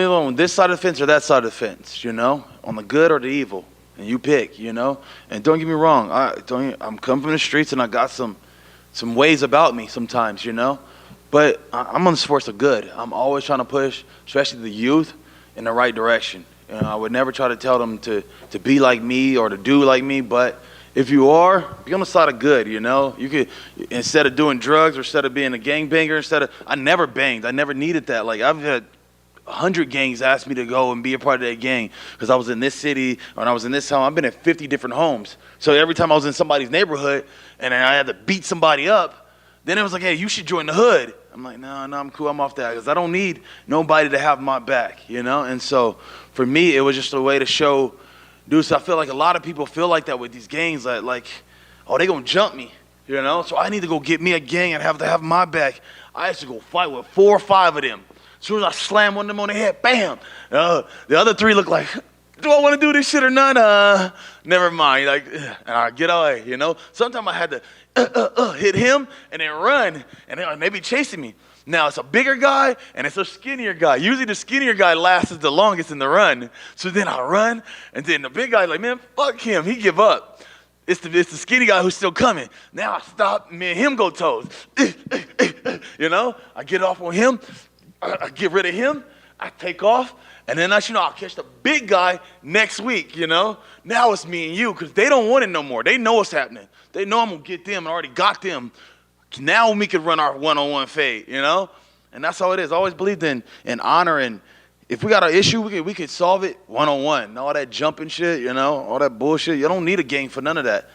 on this side of the fence or that side of the fence, on the good or the evil. And you pick, And don't get me wrong, I'm coming from the streets and I got some ways about me sometimes, But I'm on the sports of good. I'm always trying to push, especially the youth, in the right direction. I would never try to tell them to be like me or to do like me, but if you are, be on the side of good, You could, instead of doing drugs or instead of being a gangbanger, I never banged. I never needed that. Like, I've had 100 gangs asked me to go and be a part of that gang because I was in this city or I was in this home. I've been in 50 different homes. So every time I was in somebody's neighborhood and I had to beat somebody up, then it was like, hey, you should join the hood. I'm like, no, I'm cool. I'm off that because I don't need nobody to have my back, And so for me, it was just a way to show dudes. I feel like a lot of people feel like that with these gangs, like oh, they going to jump me, So I need to go get me a gang and have to have my back. I used to go fight with 4 or 5 of them. As soon as I slam one of them on the head, bam. The other 3 look like, do I want to do this shit or not? Never mind. Like, and I get away, Sometimes I had to hit him and then run, and they be chasing me. Now, it's a bigger guy and it's a skinnier guy. Usually the skinnier guy lasts the longest in the run. So then I run, and then the big guy's like, man, fuck him. He give up. It's the skinny guy who's still coming. Now I stop, me and him go toes. I get off on him. I get rid of him, I take off, and then I'll catch the big guy next week, Now it's me and you because they don't want it no more. They know what's happening. They know I'm going to get them and already got them. Now we can run our one-on-one fade, And that's how it is. I always believed in honor, and if we got an issue, we could solve it one-on-one. All that jumping shit, all that bullshit. You don't need a gang for none of that.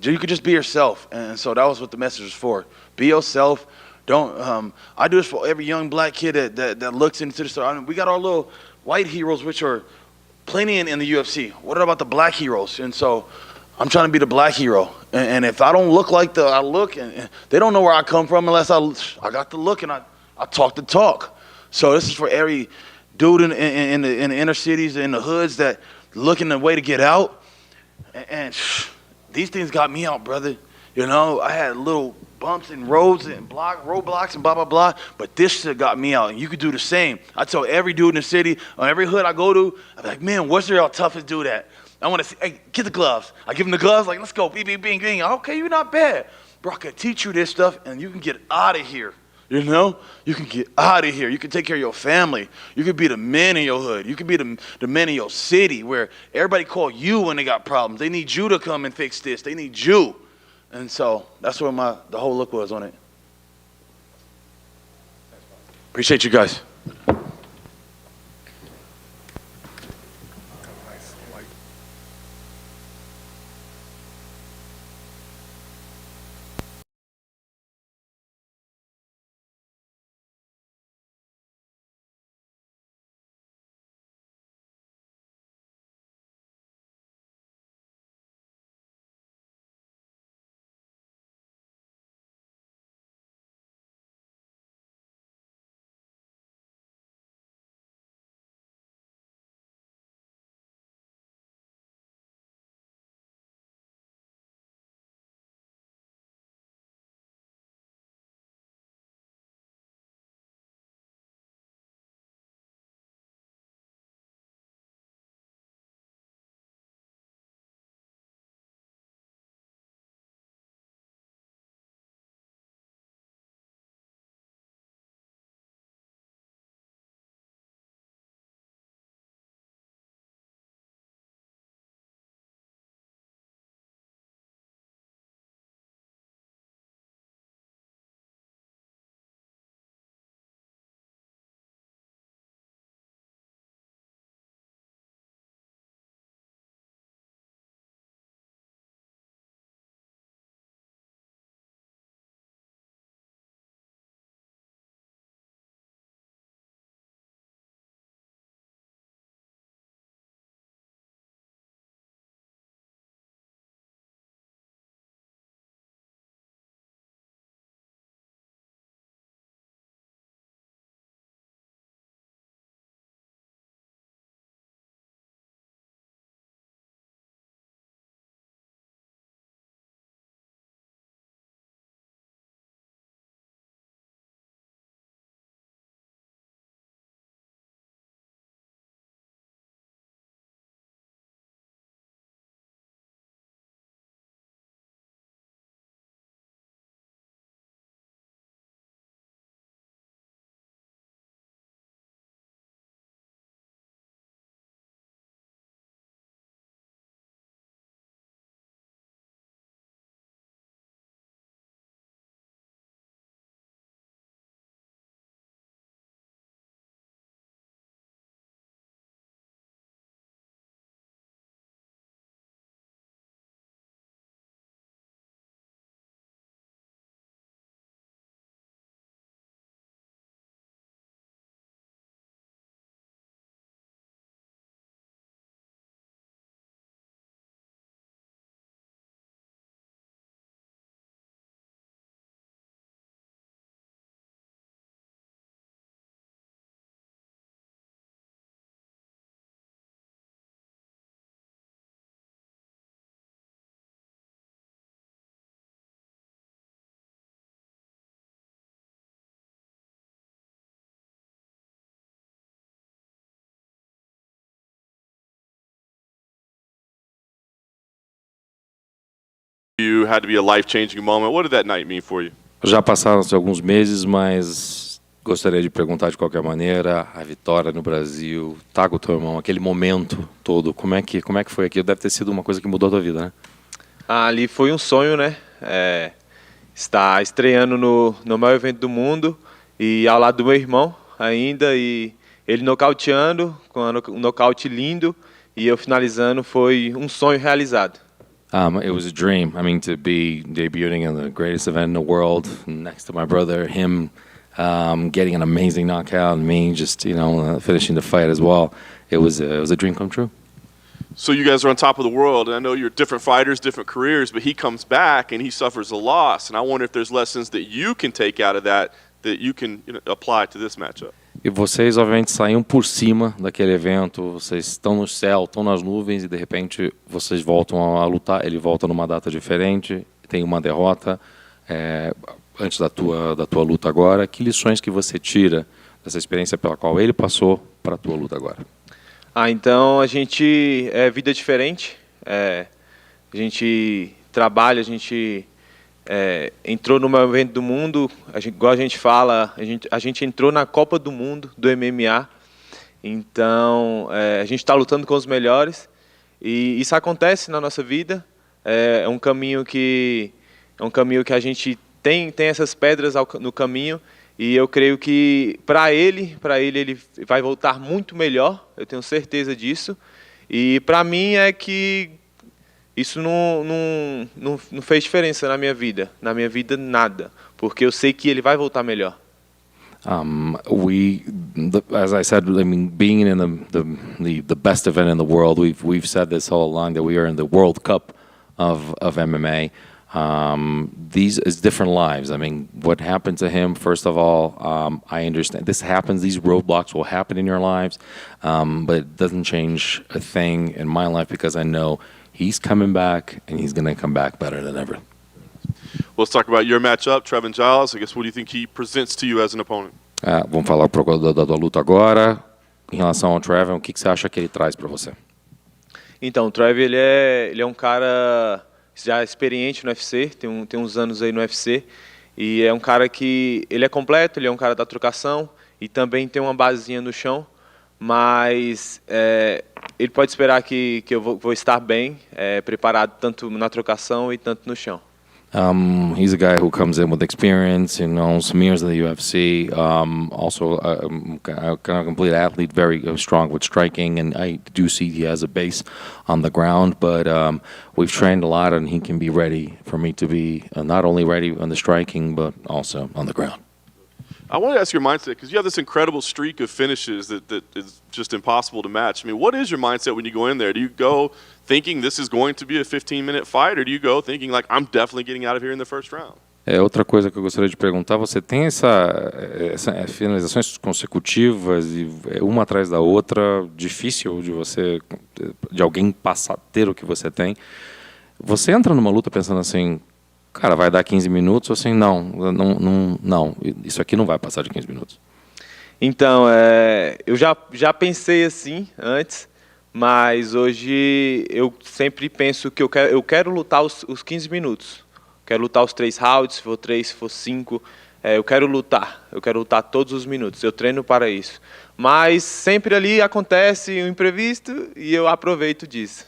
You could just be yourself, and so that was what the message was for. Be yourself. Don't. I do this for every young black kid that looks into the story. We got our little white heroes, which are plenty in the UFC. What about the black heroes? And so I'm trying to be the black hero. And if I don't look like I look, and they don't know where I come from unless I got the look and I talk the talk. So this is for every dude in the inner cities, in the hoods that looking the way to get out. And these things got me out, brother. I had little bumps and roads and roadblocks and blah, blah, blah. But this shit got me out. And you could do the same. I tell every dude in the city, or every hood I go to, I'm like, man, what's your toughest dude at? I want to see, hey, get the gloves. I give him the gloves, like, let's go, bing, bing, bing, bing. Okay, you're not bad. Bro, I can teach you this stuff, and you can get out of here. You can get out of here. You can take care of your family. You can be the man in your hood. You can be the man in your city where everybody call you when they got problems. They need you to come and fix this. They need you. And so that's where the whole look was on it. Appreciate you guys. you, had to be a life-changing moment. What did that night mean for you? Já passaram-se alguns meses, mas gostaria de perguntar de qualquer maneira, a vitória no Brasil, tá com o teu irmão, aquele momento todo, como é que foi aquilo? Deve ter sido uma coisa que mudou a tua vida, né? Ali foi um sonho, né? Estar estreando no maior evento do mundo e ao lado do meu irmão ainda, e ele nocauteando, com um nocaute lindo, e eu finalizando, foi um sonho realizado. It was a dream. I mean, to be debuting in the greatest event in the world next to my brother, him getting an amazing knockout, and me just, finishing the fight as well. It was a dream come true. So you guys are on top of the world, and I know you're different fighters, different careers, but he comes back and he suffers a loss, and I wonder if there's lessons that you can take out of that you can apply to this matchup. E vocês, obviamente, saíram por cima daquele evento, vocês estão no céu, estão nas nuvens e, de repente, vocês voltam a lutar, ele volta numa data diferente, tem uma derrota antes da tua luta agora. Que lições que você tira dessa experiência pela qual ele passou para a tua luta agora? Então, a gente é vida diferente, a gente trabalha, a gente entrou no maior evento do mundo, igual a gente fala, a gente entrou na Copa do Mundo do MMA, então a gente está lutando com os melhores e isso acontece na nossa vida, é um caminho que a gente tem essas pedras no caminho, e eu creio que para ele vai voltar muito melhor, eu tenho certeza disso, e para mim é que isso não fez diferença na minha vida nada, porque eu sei que ele vai voltar melhor. As I said, I mean, being in the best event in the world, we've said this all along that we are in the World Cup of MMA. These is different lives. I mean, what happened to him, first of all, I understand this happens, these roadblocks will happen in your lives, but it doesn't change a thing in my life because I know he's coming back, and he's going to come back better than ever. Well, let's talk about your matchup, Trevin Giles. I guess, what do you think he presents to you as an opponent? Vamos falar da tua luta agora. Em relação ao Trevin, o que você acha que ele traz para você? Então, o Trevin, ele é um cara já experiente no UFC, tem uns anos aí no UFC, e é um cara que ele é completo, ele é um cara da trocação e também tem uma basezinha no chão, mas ele pode esperar que eu vou estar bem, preparado tanto na trocação e tanto no chão. He's a guy who comes in with experience, some years in the UFC, also a kind of complete athlete, very strong with striking, and I do see he has a base on the ground, but we've trained a lot, and he can be ready for me to be not only ready on the striking, but also on the ground. I want to ask your mindset, because you have this incredible streak of finishes that is just impossible to match. I mean, what is your mindset when you go in there? Do you go thinking this is going to be a 15-minute fight, or do you go thinking, like, I'm definitely getting out of here in the first round? Outra coisa que eu gostaria de perguntar, você tem essa finalizações consecutivas e uma atrás da outra, difícil de alguém ter o que você tem. Você entra numa luta pensando assim, cara, vai dar 15 minutos, ou assim, não, isso aqui não vai passar de 15 minutos. Então, eu já pensei assim antes, mas hoje eu sempre penso que eu quero lutar os 15 minutos. Quero lutar os 3 rounds, se for 3, se for 5. Eu quero lutar todos os minutos, eu treino para isso. Mas sempre ali acontece um imprevisto e eu aproveito disso.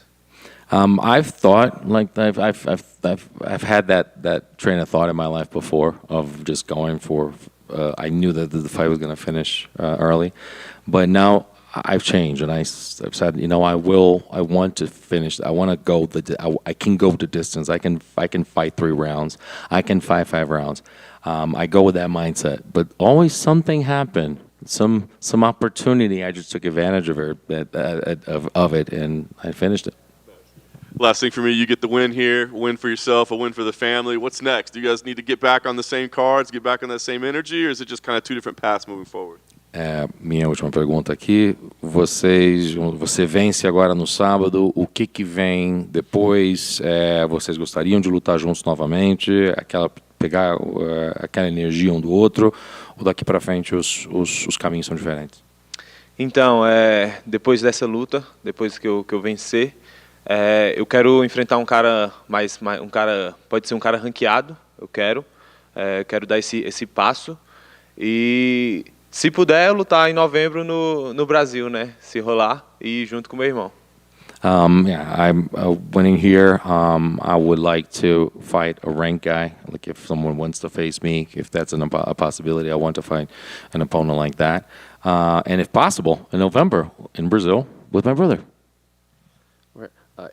I've thought, like, I've had that train of thought in my life before of just going for. I knew that the fight was going to finish early, but now I've changed and I've said, I want to finish. I want to go I can go the distance. I can fight 3 rounds. I can fight 5 rounds. I go with that mindset, but always something happened. Some opportunity. I just took advantage of it, and I finished it. Last thing for me, you get the win here, win for yourself, a win for the family. What's next? Do you guys need to get back on the same cards, get back on that same energy, or is it just kind of 2 different paths moving forward? Minha última pergunta aqui. Você vence agora no sábado. O que vem depois? Vocês gostariam de lutar juntos novamente? Pegar aquela energia um do outro? Ou daqui para frente os caminhos são diferentes? Então, depois dessa luta, depois que eu vencer, Eu quero enfrentar um cara pode ser um cara ranqueado. Eu quero dar esse passo e, se puder, lutar em novembro no Brasil, né? Se rolar, e ir junto com meu irmão. Yeah, I'm winning here. I would like to fight a ranked guy. Like if someone wants to face me, if that's a possibility, I want to fight an opponent like that. And if possible, in November in Brazil with my brother.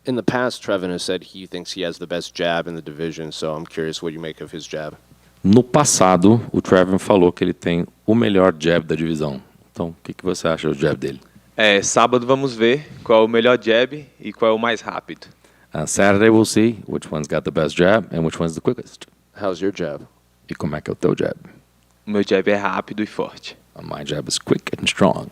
In the past, Trevin has said he thinks he has the best jab in the division, so I'm curious what you make of his jab. No passado, o Trevin falou que ele tem o melhor jab da divisão. Então, o que você acha do jab dele? Sábado vamos ver qual é o melhor jab e qual é o mais rápido. Saturday we'll see which one's got the best jab and which one's the quickest. How's your jab? E como é que é o teu jab? O meu jab é rápido e forte. My jab is quick and strong.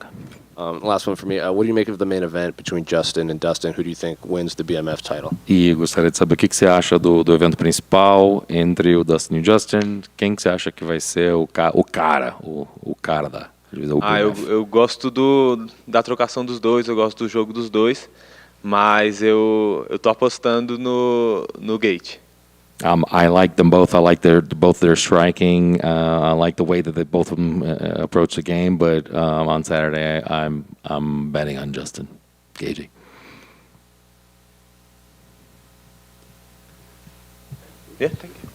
Last one for me. What do you make of the main event between Justin and Dustin? Who do you think wins the BMF title? E gostaria de saber o que você acha do evento principal entre o Dustin e o Justin. Quem que você acha que vai ser o cara da divisão BMF? Eu gosto da trocação dos dois, eu gosto do jogo dos dois, mas eu tô apostando no Gaethje. I like them both. I like both their striking. I like the way that they both of them approach the game. But on Saturday, I'm betting on Justin Gaethje. Yeah, thank you.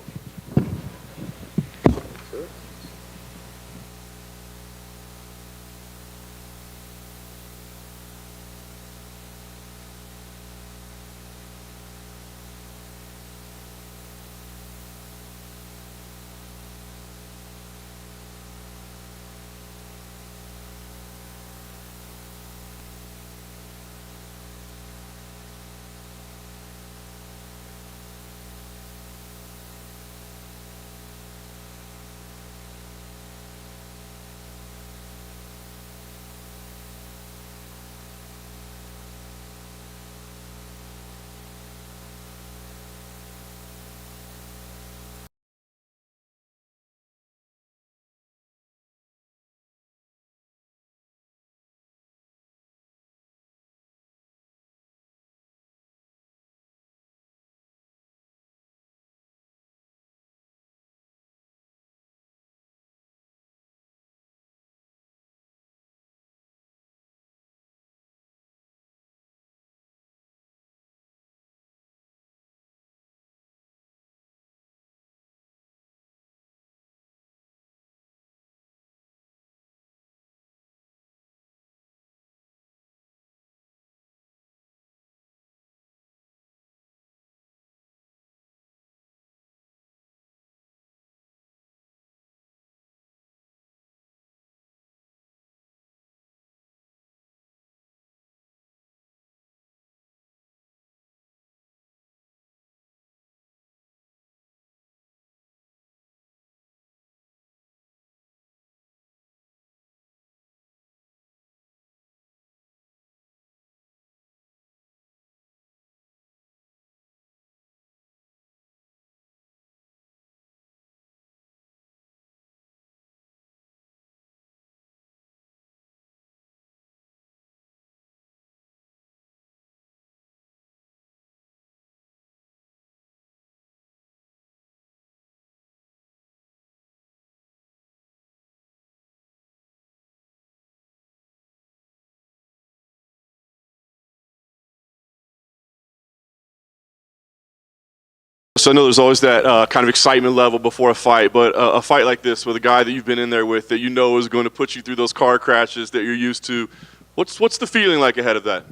So I know there's always that kind of excitement level before a fight, but a fight like this with a guy that you've been in there with that you know is going to put you through those car crashes that you're used to, what's the feeling like ahead of that?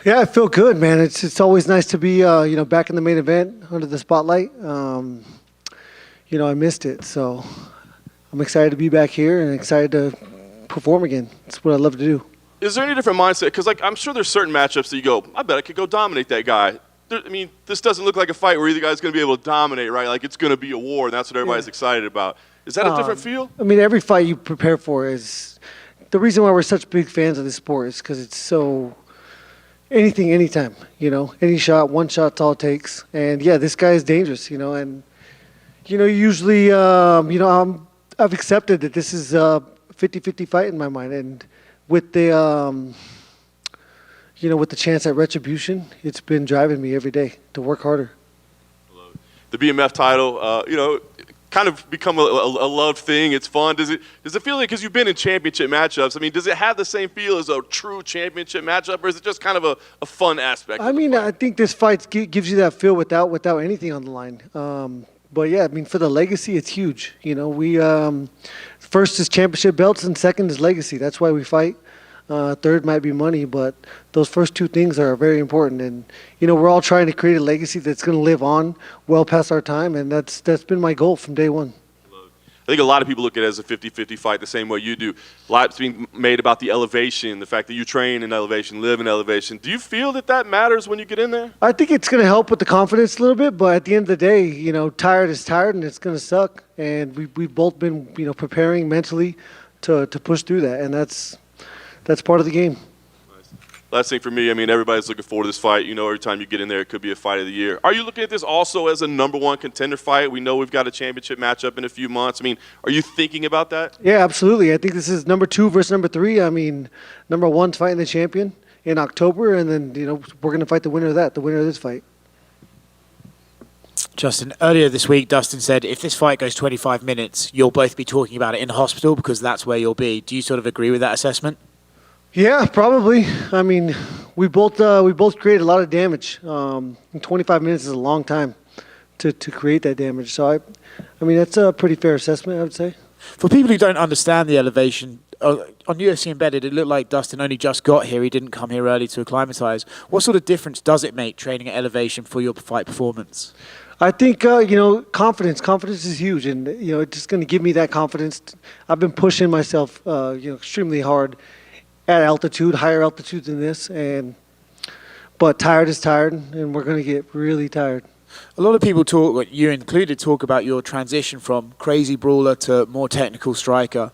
Yeah, I feel good, man. It's always nice to be back in the main event under the spotlight. I missed it, so I'm excited to be back here and excited to perform again. It's what I love to do. Is there any different mindset? Because I'm sure there's certain matchups that you go, I bet I could go dominate that guy. This doesn't look like a fight where either guy's going to be able to dominate, right? Like it's going to be a war, and that's what everybody's excited about. Is that a different feel? Every fight you prepare for is the reason why we're such big fans of this sport is because it's so anything, anytime. Any shot, one shot's all it takes. And yeah, this guy is dangerous. And usually, I've accepted that this is a 50-50 fight in my mind, and with the with the chance at retribution, it's been driving me every day to work harder. The BMF title, kind of become a loved thing. It's fun. Does it feel like, because you've been in championship matchups, I mean, does it have the same feel as a true championship matchup, or is it just kind of a fun aspect? I mean, I think this fight gives you that feel without anything on the line. But yeah, I mean, for the legacy, it's huge. We first is championship belts and second is legacy. That's why we fight. Third might be money, but those first two things are very important. And we're all trying to create a legacy that's going to live on well past our time, and that's been my goal from day one. I think a lot of people look at it as a 50-50 fight the same way you do. A lot's being made about the elevation, the fact that you train in elevation, live in elevation. Do you feel that matters when you get in there? I think it's going to help with the confidence a little bit, but at the end of the day, tired is tired, and it's going to suck. And we've both been, preparing mentally to push through that, and that's part of the game. Last thing for me, I mean, everybody's looking forward to this fight. Every time you get in there, it could be a fight of the year. Are you looking at this also as a #1 contender fight? We know we've got a championship matchup in a few months. I mean, are you thinking about that? Yeah, absolutely. I think this is #2 versus #3. I mean, #1's fighting the champion in October, and then, we're going to fight the winner of that, the winner of this fight. Justin, earlier this week, Dustin said if this fight goes 25 minutes, you'll both be talking about it in hospital because that's where you'll be. Do you sort of agree with that assessment? Yeah, probably. I mean, we both created a lot of damage. 25 minutes is a long time to create that damage. So I mean, that's a pretty fair assessment, I would say. For people who don't understand the elevation, on UFC Embedded, it looked like Dustin only just got here. He didn't come here early to acclimatise. What sort of difference does it make training at elevation for your fight performance? I think, confidence. Confidence is huge, and, it's just going to give me that confidence. I've been pushing myself, extremely hard at altitude, higher altitude than this, but tired is tired, and we're going to get really tired. A lot of people talk, you included, talk about your transition from crazy brawler to more technical striker.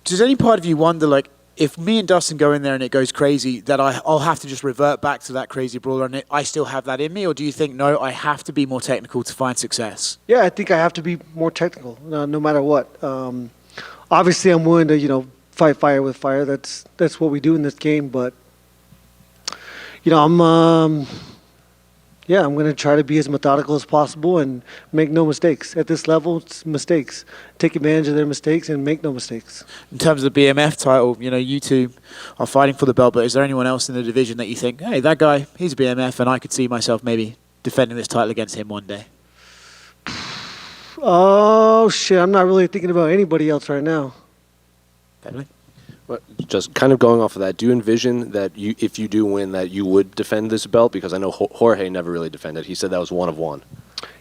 Does any part of you wonder, like, if me and Dustin go in there and it goes crazy, that I'll have to just revert back to that crazy brawler and I still have that in me? Or do you think, no, I have to be more technical to find success? Yeah, I think I have to be more technical, no matter what. Obviously, I'm willing to, fight fire with fire. That's what we do in this game. But I'm going to try to be as methodical as possible and make no mistakes. At this level, it's mistakes. Take advantage of their mistakes and make no mistakes. In terms of the BMF title, you two are fighting for the belt. But is there anyone else in the division that you think, hey, that guy, he's a BMF, and I could see myself maybe defending this title against him one day? Oh shit! I'm not really thinking about anybody else right now. But just kind of going off of that, do you envision that if you do win, that you would defend this belt? Because I know Jorge never really defended. He said that was one of one.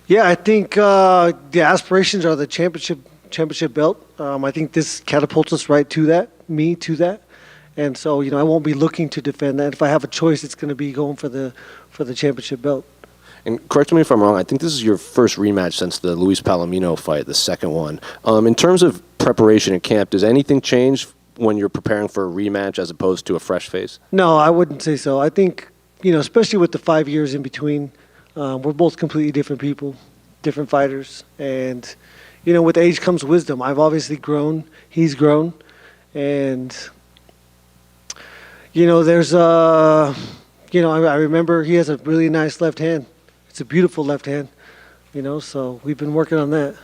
Yeah, I think the aspirations are the championship belt. I think this catapults us right to that, and so I won't be looking to defend that. If I have a choice, it's going to be going for the championship belt. And correct me if I'm wrong, I think this is your first rematch since the Luis Palomino fight, the second one. In terms of preparation in camp, does anything change when you're preparing for a rematch as opposed to a fresh face? No, I wouldn't say so. I think, especially with the 5 years in between, we're both completely different people, different fighters. And, with age comes wisdom. I've obviously grown. He's grown. And, there's, I remember he has a really nice left hand. It's a beautiful left hand, so we've been working on that.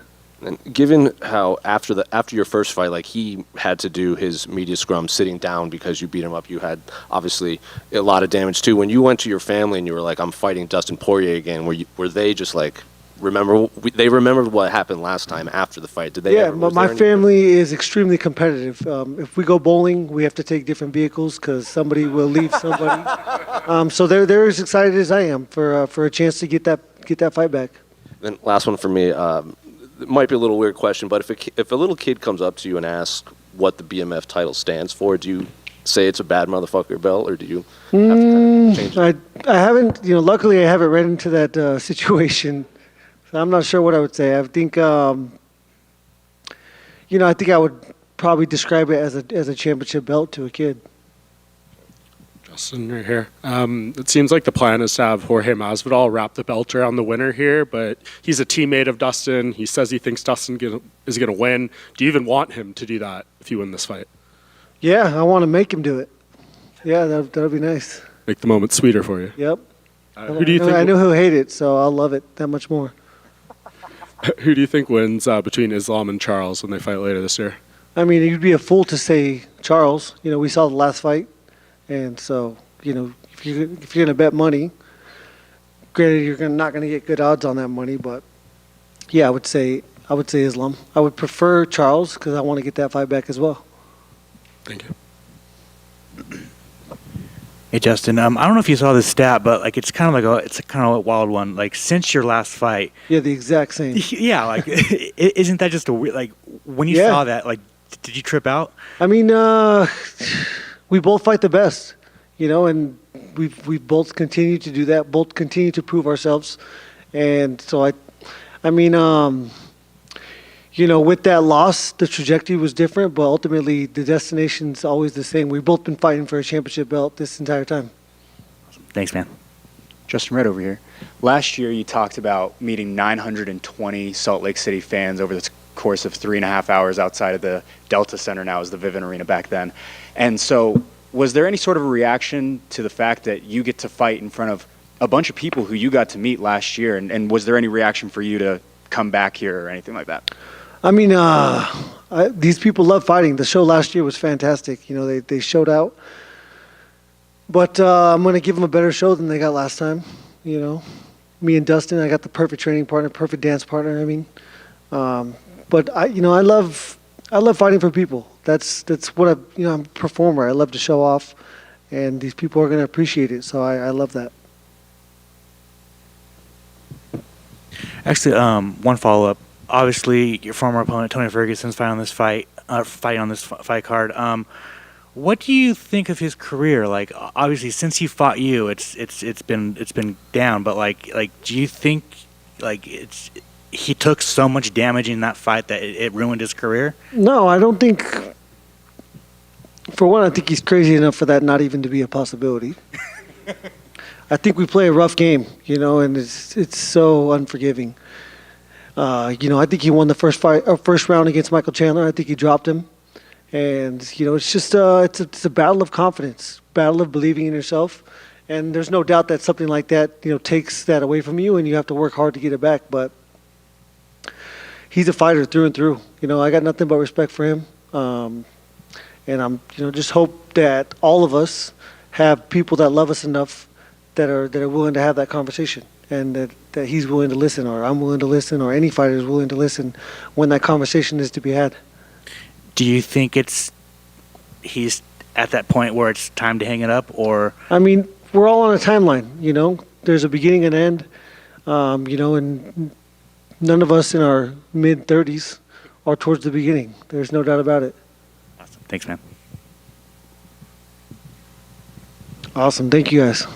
And given how after your first fight, like he had to do his media scrum sitting down because you beat him up, you had obviously a lot of damage too. When you went to your family and you were like, "I'm fighting Dustin Poirier again," were they just like they remembered what happened last time after the fight? Did they? Yeah, my family is extremely competitive. If we go bowling, we have to take different vehicles because somebody will leave somebody. So they're as excited as I am for a chance to get that fight back. Then last one for me. It might be a little weird question, but if a little kid comes up to you and asks what the BMF title stands for, do you say it's a bad motherfucker belt, or do you have to kind of change it? I haven't, luckily I haven't ran into that situation. So I'm not sure what I would say. I think, I think I would probably describe it as a championship belt to a kid. Justin, right here. It seems like the plan is to have Jorge Masvidal wrap the belt around the winner here, but he's a teammate of Dustin. He says he thinks Dustin is going to win. Do you even want him to do that if you win this fight? Yeah, I want to make him do it. Yeah, that'll be nice. Make the moment sweeter for you. Yep. Who do you think? I know he'll hate it, so I'll love it that much more. Who do you think wins between Islam and Charles when they fight later this year? I mean, you'd be a fool to say Charles. You know, we saw the last fight, and so you know, if you're gonna bet money, granted you're not gonna get good odds on that money, but yeah, I would say Islam. I would prefer Charles because I want to get that fight back as well. Thank you. Hey Justin, I don't know if you saw this stat, but like it's kind of a wild one. Like since your last fight, Yeah, the exact same. yeah, like isn't that just a weird? Like when you Yeah. saw that, like did you trip out? I mean, we both fight the best, you know, and we've both continued to do that, both continue to prove ourselves, and so I mean, you know, with that loss, the trajectory was different, but ultimately the destination's always the same. We've both been fighting for a championship belt this entire time. Thanks, man. Justin Red over here. Last year, you talked about meeting 920 Salt Lake City fans over the course of 3.5 hours outside of the Delta Center, now as the Vivint Arena back then. And so was there any sort of a reaction to the fact that you get to fight in front of a bunch of people who you got to meet last year? And was there any reaction for you to come back here or anything like that? I mean, these people love fighting. The show last year was fantastic. You know, they showed out. But I'm going to give them a better show than they got last time. You know, me and Dustin, I got the perfect training partner, perfect dance partner. I mean, but I love fighting for people. That's what I'm a performer. I love to show off, and these people are going to appreciate it. So I love that. Actually, one follow up. Obviously, your former opponent Tony Ferguson's fighting on this fight card. What do you think of his career? Like, obviously, since he fought you, it's been down. But like, do you think like he took so much damage in that fight that it ruined his career? No, I don't think. For one, I think he's crazy enough for that not even to be a possibility. I think we play a rough game, you know, and it's so unforgiving. You know, I think he won the first round against Michael Chandler. I think he dropped him, and you know, it's just it's a battle of confidence, battle of believing in yourself, and there's no doubt that something like that, you know, takes that away from you, and you have to work hard to get it back. But he's a fighter through and through. You know, I got nothing but respect for him, and I'm just hope that all of us have people that love us enough that are willing to have that conversation, and that he's willing to listen, or I'm willing to listen, or any fighter is willing to listen when that conversation is to be had. Do you think he's at that point where it's time to hang it up, or? I mean, we're all on a timeline, you know. There's a beginning and end, you know, and none of us in our mid-30s are towards the beginning. There's no doubt about it. Awesome. Thanks, man. Awesome. Thank you, guys.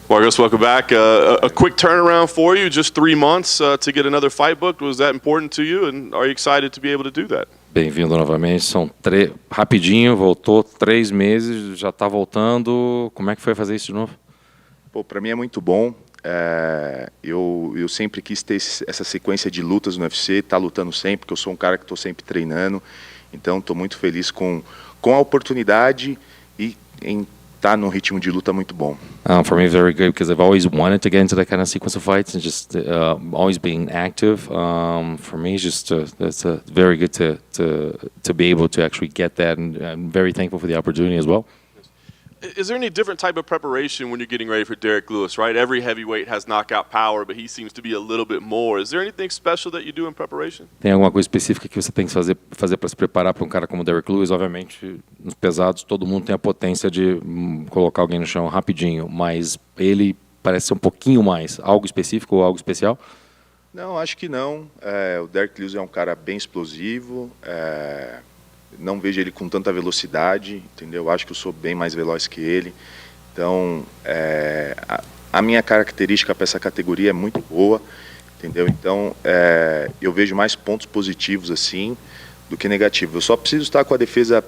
Marcos, welcome back. A quick turnaround for you, just 3 months to get another fight booked. Was that important to you, and are you excited to be able to do that? Bem-vindo novamente. São rapidinho, voltou 3 meses, já está voltando. Como é que foi fazer isso de novo? Pô, para mim é muito bom. Eu sempre quis ter essa sequência de lutas no UFC, estar lutando sempre, porque eu sou um cara que estou sempre treinando. Então, estou muito feliz com a oportunidade e em estar num ritmo de luta muito bom. For me, very good because I've always wanted to get into that kind of sequence of fights and just always being active. For me, it's very good to be able to actually get that, and I'm very thankful for the opportunity as well. Is there any different type of preparation when you're getting ready for Derrick Lewis, right? Every heavyweight has knockout power, but he seems to be a little bit more. Is there anything special that you do in preparation? Tem alguma coisa específica que você tem que fazer para se preparar para um cara como o Derrick Lewis? Obviamente, nos pesados, todo mundo tem a potência de colocar alguém no chão rapidinho, mas ele parece ser um pouquinho mais. Algo específico ou algo especial? Não, acho que não. O Derrick Lewis é um cara bem explosivo. Não vejo ele com tanta velocidade, entendeu? Acho que eu sou bem mais veloz que ele. Então, a minha característica para essa categoria é muito boa, entendeu? Então, eu vejo mais pontos positivos assim do que negativos. Eu só preciso estar com a defesa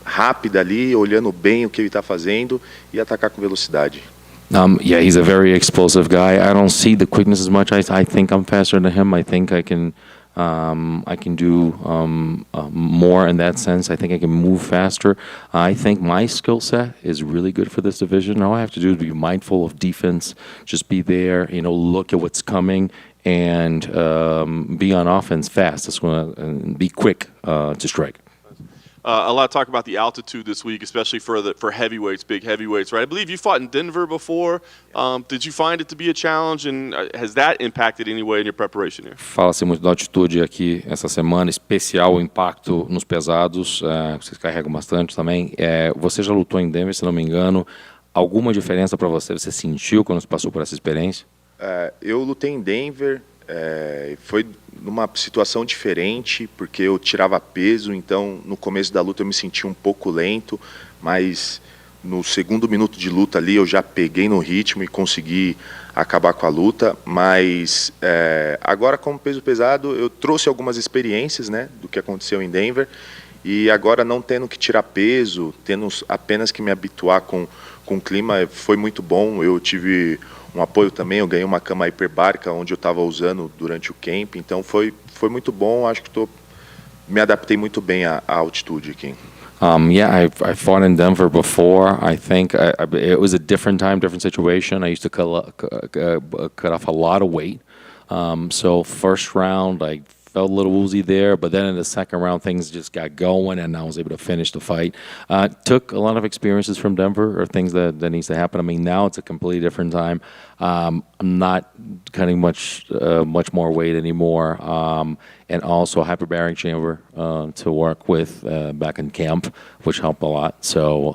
rápida ali, olhando bem o que ele está fazendo e atacar com velocidade. Yeah, he's a very explosive guy. I don't see the quickness as much. I think I'm faster than him. I think I can do more in that sense. I think I can move faster. I think my skill set is really good for this division. All I have to do is be mindful of defense, just be there, look at what's coming, and be on offense fast. And be quick to strike. A lot of talk about the altitude this week, especially for heavyweights, big heavyweights, right? I believe you fought in Denver before. Did you find it to be a challenge, and has that impacted any way in your preparation here? Fala-se muito da altitude aqui essa semana, especial o impacto nos pesados. Vocês carregam bastante também. Você já lutou em Denver, se não me engano. Alguma diferença para você? Você sentiu quando você passou por essa experiência? Eu lutei em Denver. Foi numa situação diferente, porque eu tirava peso, então no começo da luta eu me senti um pouco lento, mas no segundo minuto de luta ali eu já peguei no ritmo e consegui acabar com a luta. Mas agora, como peso pesado, eu trouxe algumas experiências, né, do que aconteceu em Denver, e agora não tendo que tirar peso, tendo apenas que me habituar com o clima, foi muito bom. Eu tive um apoio também, eu ganhei uma cama hiperbárica onde eu estava usando durante o camp, então foi muito bom. Acho que me adaptei muito bem à altitude aqui. Yeah, I fought in Denver before. I think it was a different time, different situation. I used to cut off a lot of weight. So first round, I felt a little woozy there, but then in the second round, things just got going, and I was able to finish the fight. Took a lot of experiences from Denver, or things that needs to happen. I mean, now it's a completely different time. I'm not cutting much more weight anymore, and also a hyperbaric chamber to work with back in camp, which helped a lot. So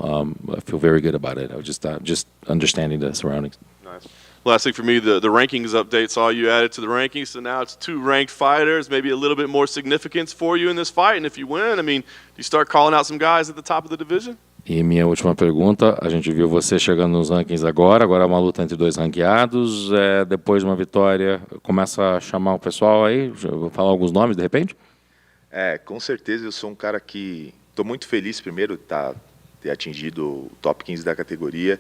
I feel very good about it. I was just understanding the surroundings. Nice. Last thing for me, the rankings update saw you added to the rankings, so now it's 2 ranked fighters, maybe a little bit more significance for you in this fight, and if you win, I mean, do you start calling out some guys at the top of the division? E minha última pergunta, a gente viu você chegando nos rankings agora é uma luta entre 2 ranqueados, depois de uma vitória, começa a chamar o pessoal aí, vou falar alguns nomes de repente? Com certeza eu sou um cara que estou muito feliz primeiro de ter atingido o top 15 da categoria.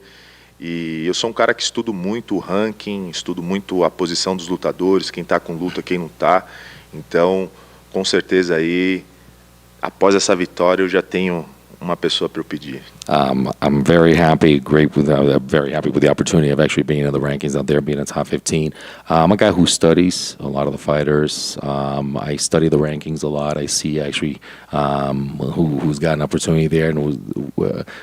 E eu sou um cara que estudo muito o ranking, estudo muito a posição dos lutadores, quem está com luta, quem não está. Então, com certeza aí, após essa vitória, eu já tenho uma pessoa para eu pedir. I'm very happy, very happy with the opportunity of actually being in the rankings out there, being in the top 15. I'm a guy who studies a lot of the fighters. I study the rankings a lot. I see actually who's got an opportunity there and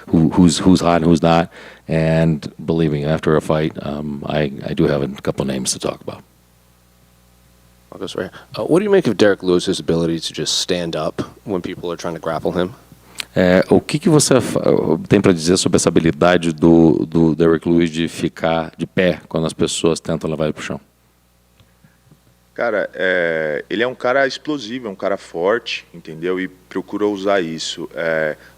who's hot and who's not. And believing after a fight, I do have a couple of names to talk about. What do you make of Derrick Lewis's ability to just stand up when people are trying to grapple him? O que você tem para dizer sobre essa habilidade do Derrick Lewis de ficar de pé quando as pessoas tentam levar ele para o chão? Cara, ele é um cara explosivo, é um cara forte, entendeu? E procura usar isso.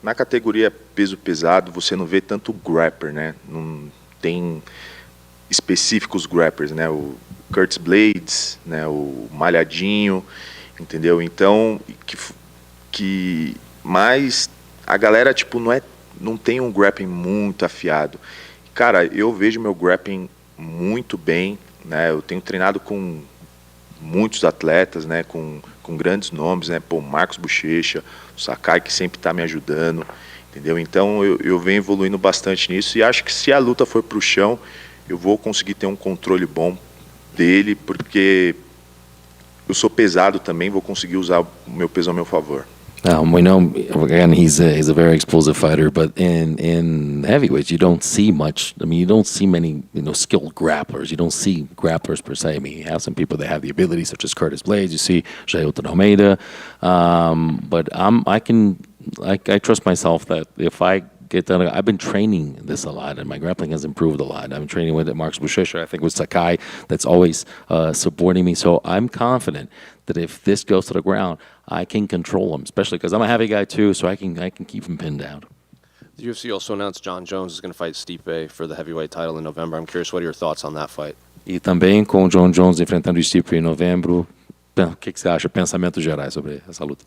Na categoria peso pesado, você não vê tanto grapper, né? Não tem específicos grapplers, né? O Curtis Blades, né? O Malhadinho, entendeu? Então, que mais a galera tipo não tem um grappling muito afiado. Cara, eu vejo meu grappling muito bem, né? Eu tenho treinado com muitos atletas, né? Com grandes nomes, né? Pô, Marcos Bochecha, o Sakai, que sempre está me ajudando, entendeu? Então eu venho evoluindo bastante nisso e acho que se a luta for pro chão, eu vou conseguir ter um controle bom dele, porque eu sou pesado também, vou conseguir usar o meu peso ao meu favor. We know, again, he's a very explosive fighter, but in heavyweights, you don't see much. I mean, you don't see many, skilled grapplers. You don't see grapplers per se. I mean, you have some people that have the ability, such as Curtis Blades. You see Jailton Almeida, but I trust myself that if I get done, I've been training this a lot, and my grappling has improved a lot. I've been training with Marcos Bochecha, I think with Sakai, that's always supporting me. So I'm confident that if this goes to the ground, I can control him, especially because I'm a heavy guy too, so I can keep him pinned down. The UFC also announced John Jones is going to fight Stipe for the heavyweight title in November. I'm curious, what are your thoughts on that fight? E também com o John Jones enfrentando o Stipe em novembro, o que você acha? Pensamentos gerais sobre essa luta?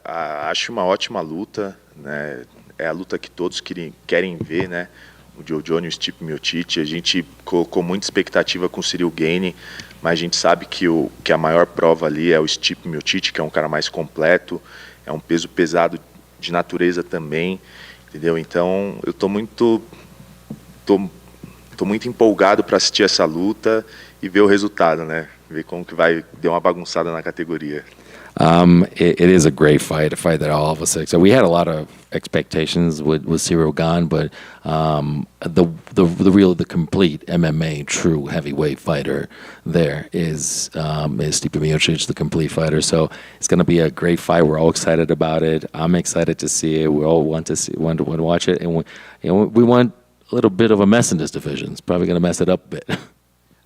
Acho uma ótima luta, né? É a luta que todos querem ver, né? O Joe Jones e o Stipe Miocic. A gente colocou muita expectativa com o Cyril Gane, mas a gente sabe que a maior prova ali é o Stipe Miocic, que é um cara mais completo, é um peso pesado de natureza também, entendeu? Então eu tô muito empolgado para assistir essa luta e ver o resultado, né? Ver como que vai dar uma bagunçada na categoria. It is a great fight, a fight that all of us expect. So we had a lot of expectations with Cyril Gane, but the complete MMA true heavyweight fighter there is Stipe Miocic, the complete fighter. So it's going to be a great fight. We're all excited about it. I'm excited to see it. We all want to watch it, and we want a little bit of a mess in this division. It's probably going to mess it up a bit.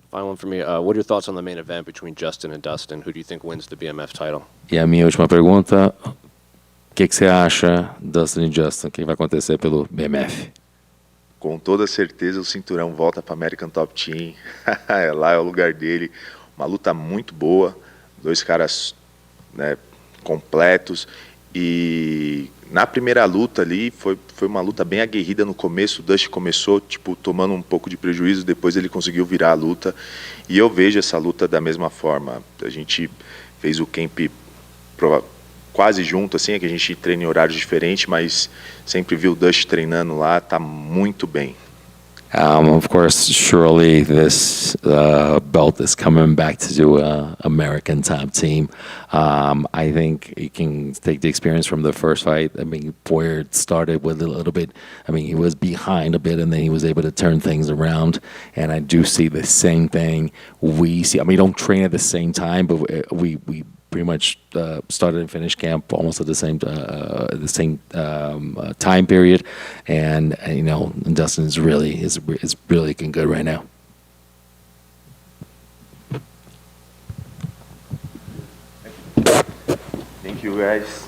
Final one for me. What are your thoughts on the main event between Justin and Dustin? Who do you think wins the BMF title? E a minha última pergunta, o que você acha, Dustin e Justin, o que vai acontecer pelo BMF? Com toda certeza o cinturão volta para American Top Team. Lá é o lugar dele. Uma luta muito boa, dois caras, né, completos. E na primeira luta ali foi uma luta bem aguerrida no começo. O Dustin começou tipo tomando um pouco de prejuízo, depois ele conseguiu virar a luta. E eu vejo essa luta da mesma forma. A gente fez o camp quase junto, assim, é que a gente treina em horários diferentes, mas sempre viu o Dustin treinando lá, tá muito bem. Of course, surely this belt is coming back to American Top Team. I think he can take the experience from the first fight. I mean, Poirier started with a little bit. I mean, he was behind a bit, and then he was able to turn things around. And I do see the same thing we see. I mean, we don't train at the same time, but we pretty much started and finished camp almost at the same time period, and Dustin is really looking good right now. Thank you, guys.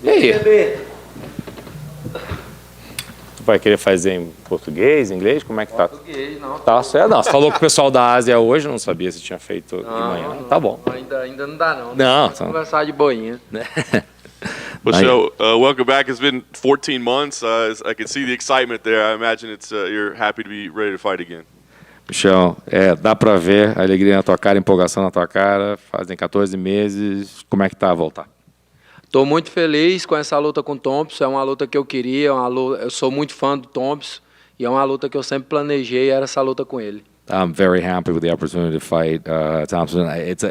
E aí? Tu vai querer fazer em português, inglês? Como é que tá? Português, não. Tá certo? Não, você falou com o pessoal da Ásia hoje, não sabia se tinha feito de manhã. Tá bom. Ainda não dá, não. Não, Vamos conversar de boinha. Michel, welcome back. It's been 14 months. I can see the excitement there. I imagine you're happy to be ready to fight again. Michel, dá pra ver a alegria na tua cara, a empolgação na tua cara. Fazem 14 meses. Como é que tá a voltar? Estou muito feliz com essa luta com o Thompson. É uma luta que eu queria. Eu sou muito fã do Thompson e é uma luta que eu sempre planejei. Era essa luta com ele. I'm very happy with the opportunity to fight Thompson. It's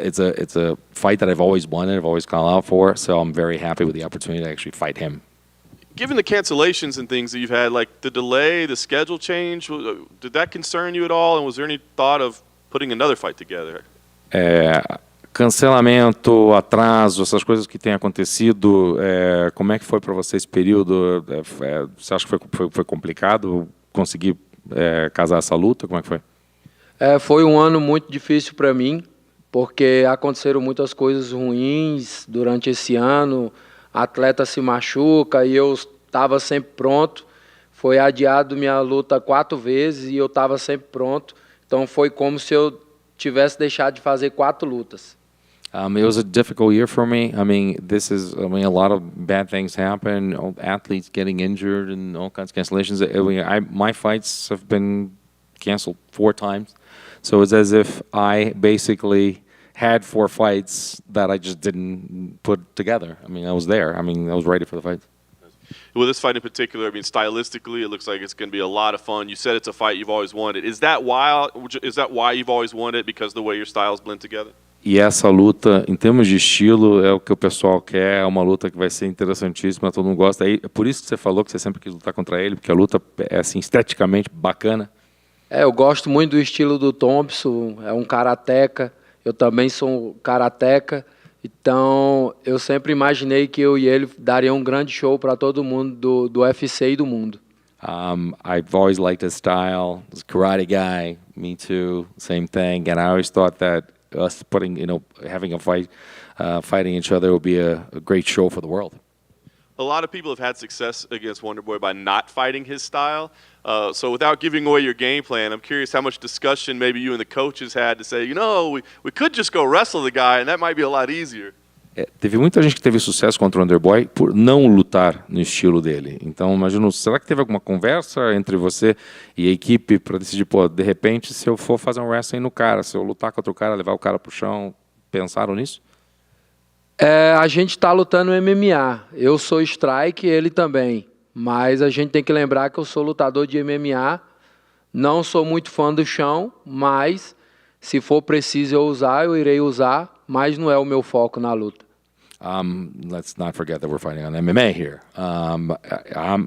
a fight that I've always wanted. I've always gone out for. So I'm very happy with the opportunity to actually fight him. Given the cancellations and things that you've had, like the delay, the schedule change, did that concern you at all? And was there any thought of putting another fight together? Cancelamento, atraso, essas coisas que têm acontecido, como é que foi para você esse período? Você acha que foi complicado conseguir casar essa luta? Como é que foi? Foi um ano muito difícil para mim, porque aconteceram muitas coisas ruins durante esse ano. Atleta se machuca e eu estava sempre pronto. Foi adiado minha luta 4 vezes e eu estava sempre pronto. Então foi como se eu tivesse deixado de fazer 4 lutas. It was a difficult year for me. A lot of bad things happen. Athletes getting injured and all kinds of cancellations. My fights have been canceled 4 times. So it's as if I basically had 4 fights that I just didn't put together. I was there. I was ready for the fight. Well, this fight in particular, stylistically, it looks like it's going to be a lot of fun. You said it's a fight you've always wanted. Is that why you've always wanted it, because of the way your styles blend together? E essa luta, em termos de estilo, é o que o pessoal quer. É uma luta que vai ser interessantíssima, todo mundo gosta. É por isso que você falou que você sempre quis lutar contra ele, porque a luta é assim, esteticamente bacana. Eu gosto muito do estilo do Thompson. É um karateca. Eu também sou um karateca, então eu sempre imaginei que eu e ele daria um grande show para todo mundo do UFC e do mundo. I've always liked his style. He's a karate guy. Me too. Same thing. And I always thought that us having a fight, fighting each other would be a great show for the world. A lot of people have had success against Wonderboy by not fighting his style. So without giving away your game plan, I'm curious how much discussion maybe you and the coaches had to say, we could just go wrestle the guy and that might be a lot easier. Teve muita gente que teve sucesso contra o Wonderboy por não lutar no estilo dele. Então, imagino, será que teve alguma conversa entre você e a equipe para decidir, de repente, se eu for fazer um wrestling no cara, se eu lutar contra o cara, levar o cara pro chão, pensaram nisso? A gente está lutando MMA. Eu sou strike, ele também. Mas a gente tem que lembrar que eu sou lutador de MMA. Não sou muito fã do chão, mas se for preciso eu irei usar. Mas não é o meu foco na luta. Let's not forget that we're fighting on MMA here.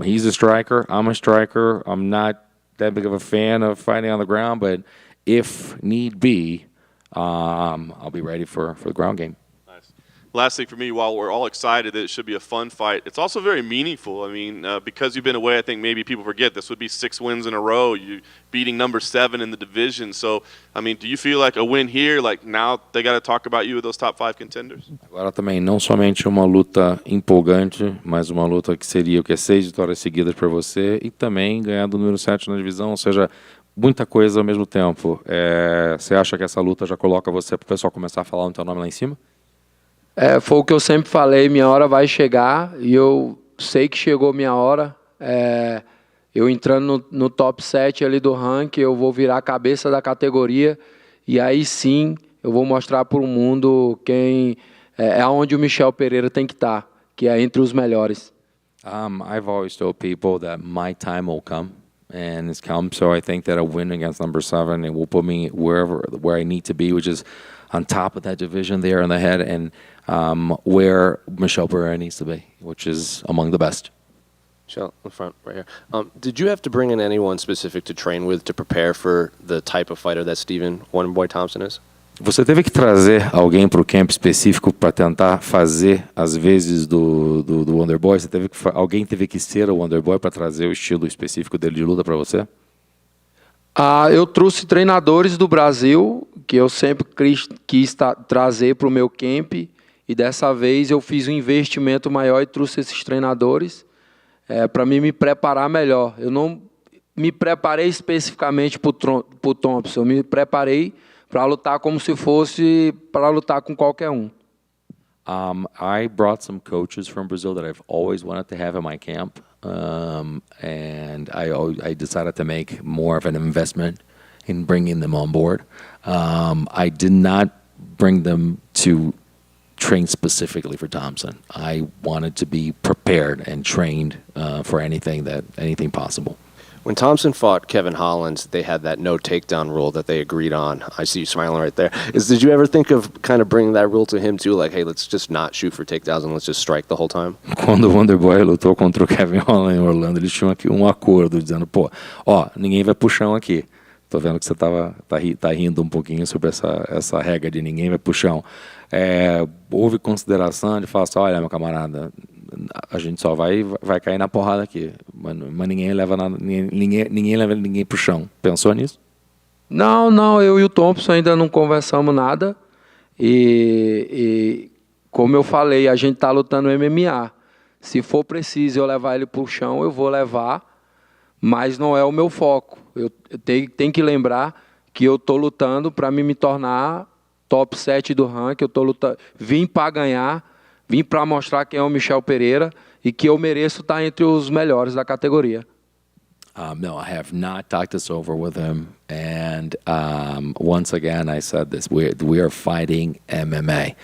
He's a striker. I'm a striker. I'm not that big of a fan of fighting on the ground, but if need be, I'll be ready for the ground game. Last thing for me, while we're all excited that it should be a fun fight, it's also very meaningful. Because you've been away, I think maybe people forget this would be 6 wins in a row. You beating number 7 in the division. So, do you feel like a win here, like now they got to talk about you with those top 5 contenders? Agora também, não somente uma luta empolgante, mas uma luta que seria 6 vitórias seguidas para você e também ganhar do número 7 na divisão, ou seja, muita coisa ao mesmo tempo. Você acha que essa luta já coloca você para o pessoal começar a falar o teu nome lá em cima? Foi o que eu sempre falei, minha hora vai chegar e eu sei que chegou minha hora. Eu entrando no top 7 ali do ranking, eu vou virar a cabeça da categoria e aí sim eu vou mostrar para o mundo quem onde o Michel Pereira tem que estar, que é entre os melhores. I've always told people that my time will come, and it's come. So I think that a win against number 7 it will put me where I need to be, which is on top of that division there in the head, and where Michel Pereira needs to be, which is among the best. Michel, in front, right here. Did you have to bring in anyone specific to train with to prepare for the type of fighter that Stephen Wonderboy Thompson is? Você teve que trazer alguém para o camp específico para tentar fazer as vezes do Wonderboy? Alguém teve que ser o Wonderboy para trazer o estilo específico dele de luta para você? Eu trouxe treinadores do Brasil, que eu sempre quis trazer para o meu camp, e dessa vez eu fiz um investimento maior e trouxe esses treinadores para me preparar melhor. Eu não me preparei especificamente para o Thompson, eu me preparei para lutar como se fosse para lutar com qualquer um. I brought some coaches from Brazil that I've always wanted to have in my camp, and I decided to make more of an investment in bringing them on board. I did not bring them to train specifically for Thompson. I wanted to be prepared and trained for anything possible. When Thompson fought Kevin Holland, they had that no takedown rule that they agreed on. I see you smiling right there. Did you ever think of kind of bringing that rule to him too? Like, hey, let's just not shoot for takedowns and let's just strike the whole time? Quando o Wonderboy lutou contra o Kevin Holland em Orlando, eles tinham aqui um acordo dizendo, pô, ó, ninguém vai pro chão aqui. Tô vendo que você tá rindo um pouquinho sobre essa regra de ninguém vai pro chão. Houve consideração de falar assim, olha, meu camarada, a gente só vai cair na porrada aqui, mas ninguém leva ninguém pro chão. Pensou nisso? Não, eu e o Thompson ainda não conversamos nada. E como eu falei, a gente tá lutando MMA. Se for preciso eu levar ele pro chão, eu vou levar, mas não é o meu foco. Eu tenho que lembrar que eu tô lutando para me tornar top 7 do ranking. Eu tô lutando, vim para ganhar, vim para mostrar quem é o Michel Pereira e que eu mereço estar entre os melhores da categoria. No, I have not talked this over with him. And once again, I said this, we are fighting MMA.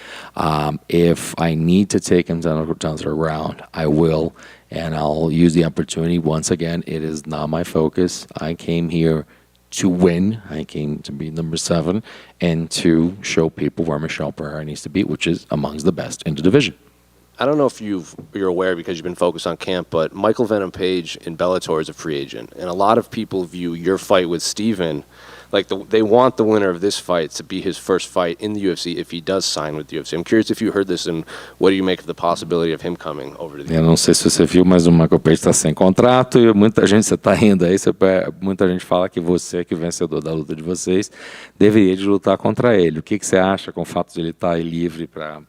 If I need to take him down to the ground, I will. And I'll use the opportunity. Once again, it is not my focus. I came here to win. I came to be number 7 and to show people where Michel Pereira needs to be, which is amongst the best in the division. I don't know if you're aware because you've been focused on camp, but Michael Venom Page in Bellator is a free agent. And a lot of people view your fight with Steven, like they want the winner of this fight to be his first fight in the UFC if he does sign with the UFC. I'm curious if you heard this and what do you make of the possibility of him coming over to the UFC? Eu não sei se você viu, mas o Michael Page está sem contrato e muita gente, você está rindo aí, muita gente fala que você, que é o vencedor da luta de vocês, deveria de lutar contra ele. O que você acha com o fato de ele estar livre para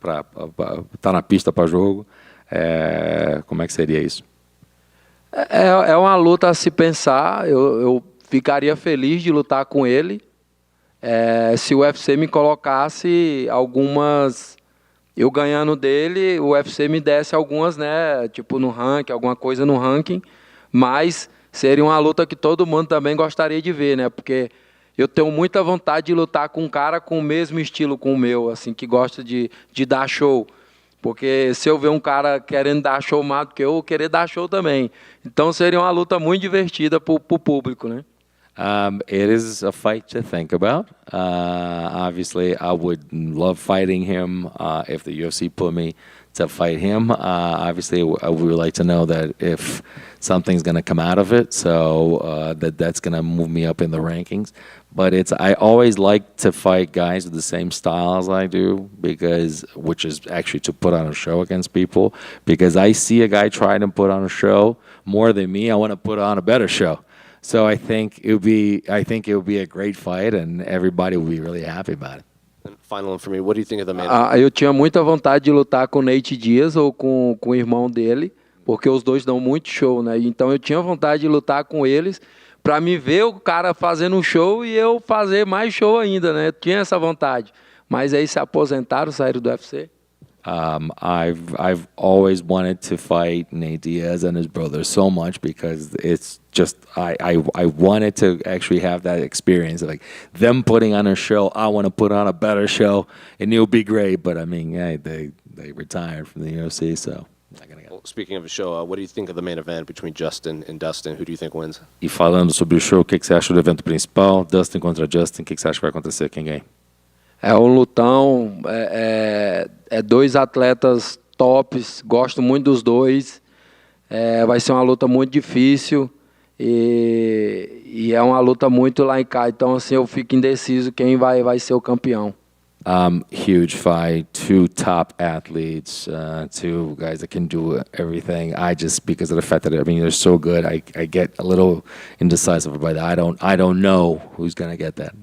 estar na pista para jogo? Como é que seria isso? É uma luta a se pensar. Eu ficaria feliz de lutar com ele. Se o UFC me colocasse algumas... Eu ganhando dele, o UFC me desse algumas, né? Tipo no ranking, alguma coisa no ranking. Mas seria uma luta que todo mundo também gostaria de ver, né? Porque eu tenho muita vontade de lutar com um cara com o mesmo estilo com o meu, assim, que gosta de dar show. Porque se eu ver um cara querendo dar show mais do que eu vou querer dar show também. Então seria uma luta muito divertida pro público, né? It is a fight to think about. Obviously, I would love fighting him if the UFC put me to fight him. Obviously, we would like to know that if something's going to come out of it, so that's going to move me up in the rankings. But I always like to fight guys with the same style as I do, which is actually to put on a show against people. Because I see a guy trying to put on a show more than me, I want to put on a better show. So I think it would be a great fight, and everybody will be really happy about it. And final one for me, what do you think of the man? Eu tinha muita vontade de lutar com o Nate Diaz ou com o irmão dele, porque os dois dão muito show, né? Então eu tinha vontade de lutar com eles para me ver o cara fazendo um show e eu fazer mais show ainda, né? Eu tinha essa vontade. Mas aí se aposentaram, saíram do UFC. I've always wanted to fight Nate Diaz and his brother so much because it's just I wanted to actually have that experience, like them putting on a show. I want to put on a better show, and it'll be great. But I mean, they retired from the UFC, so I'm not gonna go. Well, speaking of a show, what do you think of the main event between Justin and Dustin? Who do you think wins? E falando sobre o show, o que você acha do evento principal? Dustin contra Justin, o que você acha que vai acontecer? Quem ganha? É um lutão, dois atletas tops, gosto muito dos dois. Vai ser uma luta muito difícil e é uma luta muito lá em cá. Então, assim, eu fico indeciso quem vai ser o campeão. Huge fight, 2 top athletes, 2 guys that can do everything. I just, because of the fact that they're so good, I get a little indecisive about that. I don't know who's gonna get that.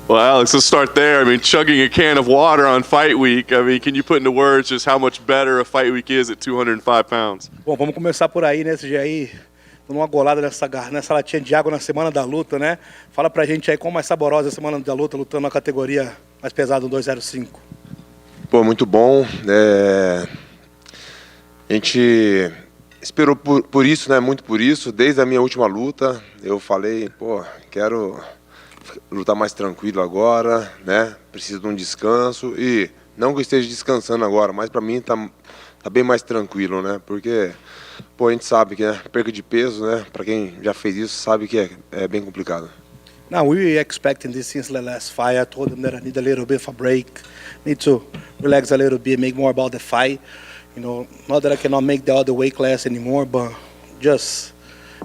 Well, Alex, let's start there. I mean, chugging a can of water on fight week. I mean, can you put into words just how much better a fight week is at 205 pounds? Bom, vamos começar por aí, né? Você já aí dando uma golada nessa latinha de água na semana da luta, né? Fala pra gente aí como mais saborosa a semana da luta, lutando na categoria mais pesada, no 205. Pô, muito bom. A gente esperou por isso, né? Muito por isso. Desde a minha última luta, eu falei, pô, quero lutar mais tranquilo agora, né? Preciso de um descanso e não que eu esteja descansando agora, mas para mim tá bem mais tranquilo, né? Porque, pô, a gente sabe que perca de peso, né? Para quem já fez isso sabe que é bem complicado. Now, we were expecting this since the last fight. I told him that I need a little bit of a break, need to relax a little bit, make more about the fight. You know, not that I cannot make the other weight class anymore, but just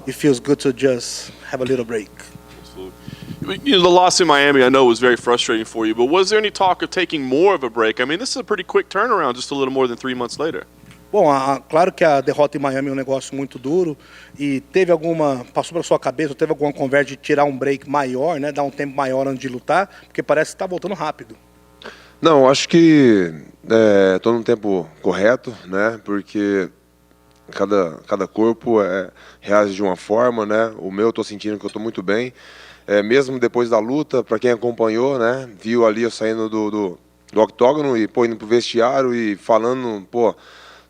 it feels good to just have a little break. You know, the loss in Miami, I know, was very frustrating for you, but was there any talk of taking more of a break? I mean, this is a pretty quick turnaround, just a little more than 3 months later. Bom, claro que a derrota em Miami é um negócio muito duro e passou pela sua cabeça, teve alguma conversa de tirar um break maior, né, dar um tempo maior antes de lutar, porque parece que está voltando rápido. Não, acho que estou no tempo correto, né, porque cada corpo reage de uma forma, né, o meu estou sentindo que eu estou muito bem. Mesmo depois da luta, para quem acompanhou, né, viu ali eu saindo do octógono e indo pro vestiário e falando, pô,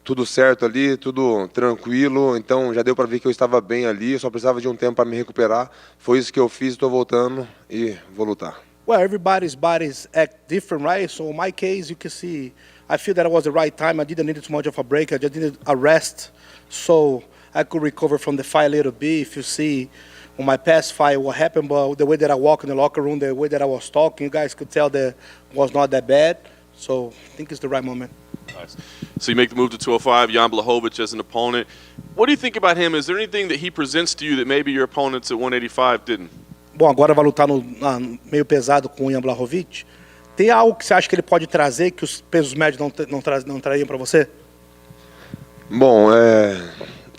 tudo certo ali, tudo tranquilo, então já deu para ver que eu estava bem ali, eu só precisava de um tempo para me recuperar. Foi isso que eu fiz, estou voltando e vou lutar. Well, everybody's bodies act different, right? So in my case, you can see, I feel that it was the right time. I didn't need too much of a break. I just needed a rest so I could recover from the fight a little bit. If you see on my past fight what happened, but the way that I walk in the locker room, the way that I was talking, you guys could tell that it was not that bad. So I think it's the right moment. Nice. So you make the move to 205, Jan Blachowicz as an opponent. What do you think about him? Is there anything that he presents to you that maybe your opponents at 185 didn't? Bom, agora vai lutar no meio pesado com o Jan Blachowicz. Tem algo que você acha que ele pode trazer que os pesos médios não trariam para você? Bom,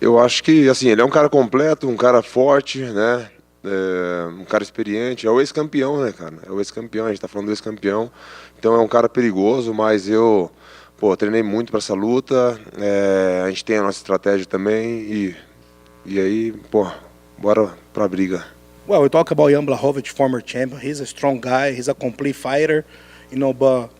eu acho que assim, ele é um cara completo, um cara forte, né? Um cara experiente, é o ex-campeão, né, cara? É o ex-campeão, a gente tá falando do ex-campeão. Então é um cara perigoso, mas eu treinei muito para essa luta. A gente tem a nossa estratégia também e aí, bora pra briga. Well, we talk about Jan Blachowicz, former champion. He's a strong guy. He's a complete fighter, you know. But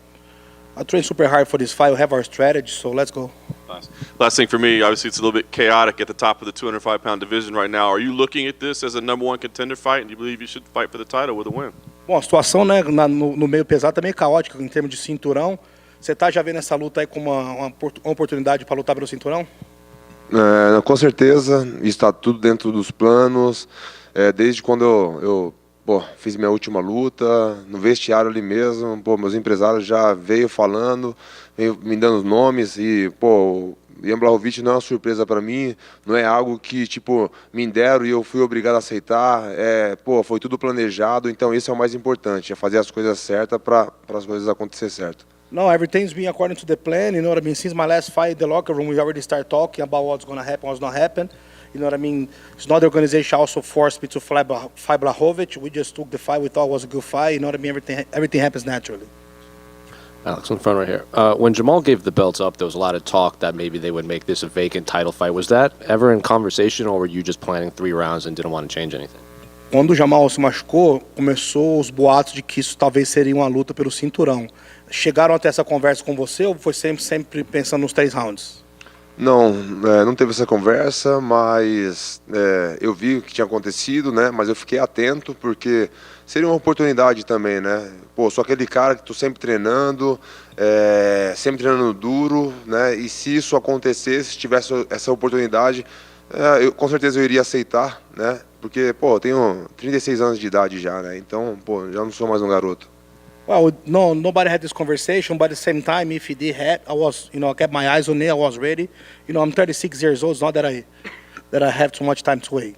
I trained super hard for this fight. We have our strategy, so let's go. Nice. Last thing for me, obviously it's a little bit chaotic at the top of the 205-pound division right now. Are you looking at this as a #1 contender fight, and do you believe you should fight for the title with a win? Bom, a situação, né, no meio pesado também é caótica em termos de cinturão. Você tá já vendo essa luta aí como uma oportunidade para lutar pelo cinturão? Com certeza, está tudo dentro dos planos. Desde quando eu fiz minha última luta, no vestiário ali mesmo, meus empresários já veio falando, veio me dando nomes e, o Jan Blachowicz não é uma surpresa para mim, não é algo que, me deram e eu fui obrigado a aceitar, foi tudo planejado, então isso é o mais importante, é fazer as coisas certas para as coisas acontecerem certo. No, everything's been according to the plan, you know what I mean? Since my last fight in the locker room, we already start talking about what's going to happen, what's not happen. You know what I mean? It's not the organization also forced me to fight Blachowicz. We just took the fight. We thought it was a good fight. You know what I mean? Everything happens naturally. Alex, in front right here. When Jamal gave the belts up, there was a lot of talk that maybe they would make this a vacant title fight. Was that ever in conversation, or were you just planning 3 rounds and didn't want to change anything? Quando o Jamal se machucou, começou os boatos de que isso talvez seria uma luta pelo cinturão. Chegaram até essa conversa com você ou foi sempre pensando nos 3 rounds? Não, não teve essa conversa, mas eu vi o que tinha acontecido, né? Mas eu fiquei atento porque seria uma oportunidade também, né? Pô, sou aquele cara que tô sempre treinando duro, né? E se isso acontecesse, se tivesse essa oportunidade, com certeza eu iria aceitar, né? Porque, pô, eu tenho 36 anos de idade já, né? Então, pô, já não sou mais um garoto. Well, no, nobody had this conversation, but at the same time, if he did have, I was, I kept my eyes on it. I was ready. I'm 36 years old. It's not that I have too much time to wait.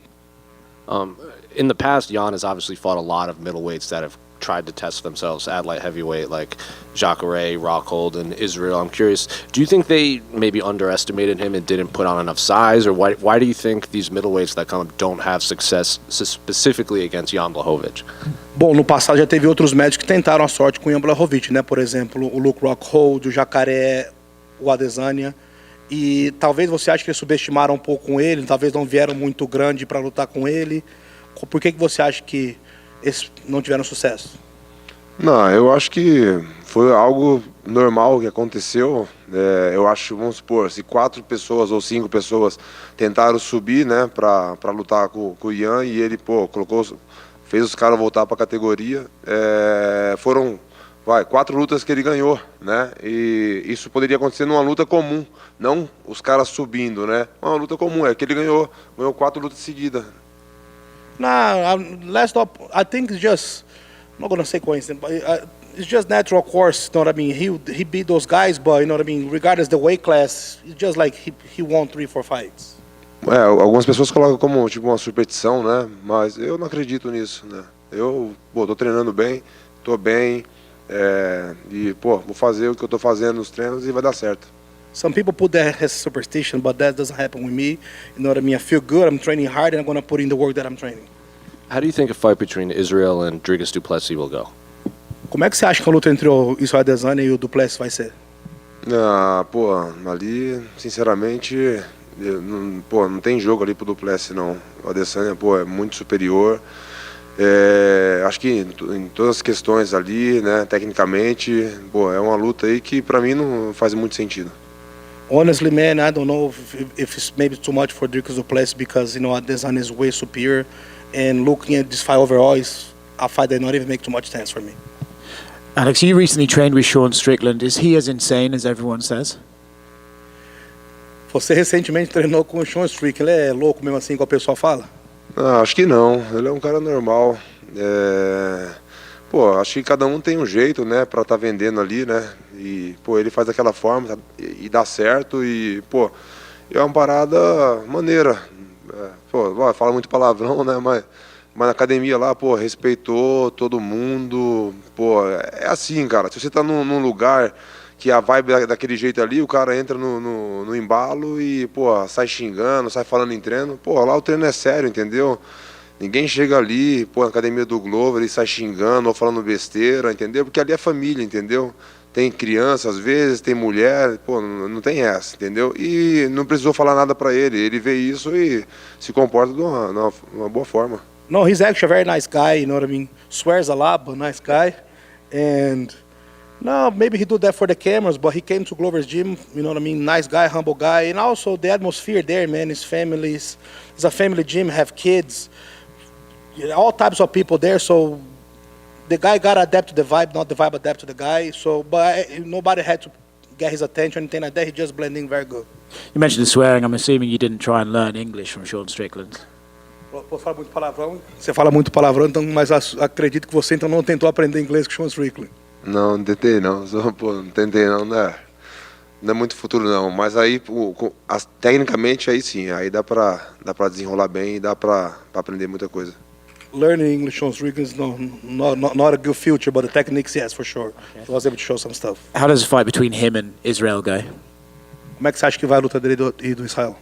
In the past, Jan has obviously fought a lot of middleweights that have tried to test themselves at light heavyweight, like Jacare, Rockhold, and Israel. I'm curious, do you think they maybe underestimated him and didn't put on enough size, or why do you think these middleweights that come up don't have success specifically against Jan Blachowicz? Bom, no passado já teve outros médicos que tentaram a sorte com o Jan Blachowicz, né? Por exemplo, o Luke Rockhold, o Jacare, o Adesanya. E talvez você ache que eles subestimaram um pouco com ele, talvez não vieram muito grande para lutar com ele. Por que você acha que eles não tiveram sucesso? Não, eu acho que foi algo normal que aconteceu. Eu acho, vamos supor, se 4 pessoas ou 5 pessoas tentaram subir, né, para lutar com o Jan e ele, pô, fez os caras voltar para a categoria. Foram 4 lutas que ele ganhou, né? E isso poderia acontecer numa luta comum, não os caras subindo, né? Uma luta comum, que ele ganhou 4 lutas seguidas. No, I think it's just, I'm not going to say coincidence, but it's just natural course, you know what I mean? He beat those guys, but, you know what I mean, regardless the weight class, it's just like he won 3, 4 fights. Algumas pessoas colocam como tipo uma superstição, né? Mas eu não acredito nisso, né? Eu, tô treinando bem, tô bem, e, pô, vou fazer o que eu tô fazendo nos treinos e vai dar certo. Some people put that as superstition, but that doesn't happen with me. You know what I mean? I feel good, I'm training hard, and I'm going to put in the work that I'm training. How do you think a fight between Israel and Dricus du Plessis will go? Como é que você acha que a luta entre o Israel Adesanya e o Du Plessis vai ser? Pô, ali, sinceramente, não tem jogo ali pro Du Plessis, não. O Adesanya, pô, é muito superior. Acho que em todas as questões ali, né, tecnicamente, pô, é uma luta aí que pra mim não faz muito sentido. Honestly, man, I don't know if it's maybe too much for Dricus du Plessis because, Adesanya is way superior, and looking at this fight overall is a fight that not even make too much sense for me. Alex, you recently trained with Sean Strickland. Is he as insane as everyone says? Você recentemente treinou com o Sean Strickland. Ele é louco mesmo assim, como o pessoal fala? Acho que não. Ele é um cara normal. Pô, acho que cada um tem um jeito, né, pra tá vendendo ali, né? E, pô, ele faz daquela forma e dá certo e, pô, é uma parada maneira. Pô, fala muito palavrão, né, mas na academia lá, pô, respeitou todo mundo. Pô, é assim, cara. Se você tá num lugar que a vibe é daquele jeito ali, o cara entra no embalo e, pô, sai xingando, sai falando em treino. Pô, lá o treino é sério, entendeu? Ninguém chega ali, pô, na academia do Glover e sai xingando ou falando besteira, entendeu? Porque ali é família, entendeu? Tem criança às vezes, tem mulher, pô, não tem essa, entendeu? E não precisou falar nada pra ele. Ele vê isso e se comporta de uma boa forma. No, he's actually a very nice guy, you know what I mean? Swears a lot, but nice guy. And no, maybe he do that for the cameras, but he came to Glover's gym, you know what I mean? Nice guy, humble guy. And also the atmosphere there, man, his families. It's a family gym, have kids. All types of people there, so the guy got to adapt to the vibe, not the vibe adapt to the guy. So, but nobody had to get his attention, anything like that. He just blending very good. You mentioned the swearing. I'm assuming you didn't try and learn English from Sean Strickland. Pô, fala muito palavrão. Você fala muito palavrão, então, mas acredito que você então não tentou aprender inglês com Sean Strickland. Não tentei não, não tentei não, né? Não é muito futuro não, mas aí tecnicamente aí sim, aí dá pra desenrolar bem e dá pra aprender muita coisa. Learning English on Strickland is not a good future, but the techniques, yes, for sure. Okay. He was able to show some stuff. How does the fight between him and Israel go? Como é que você acha que vai a luta dele e do Israel?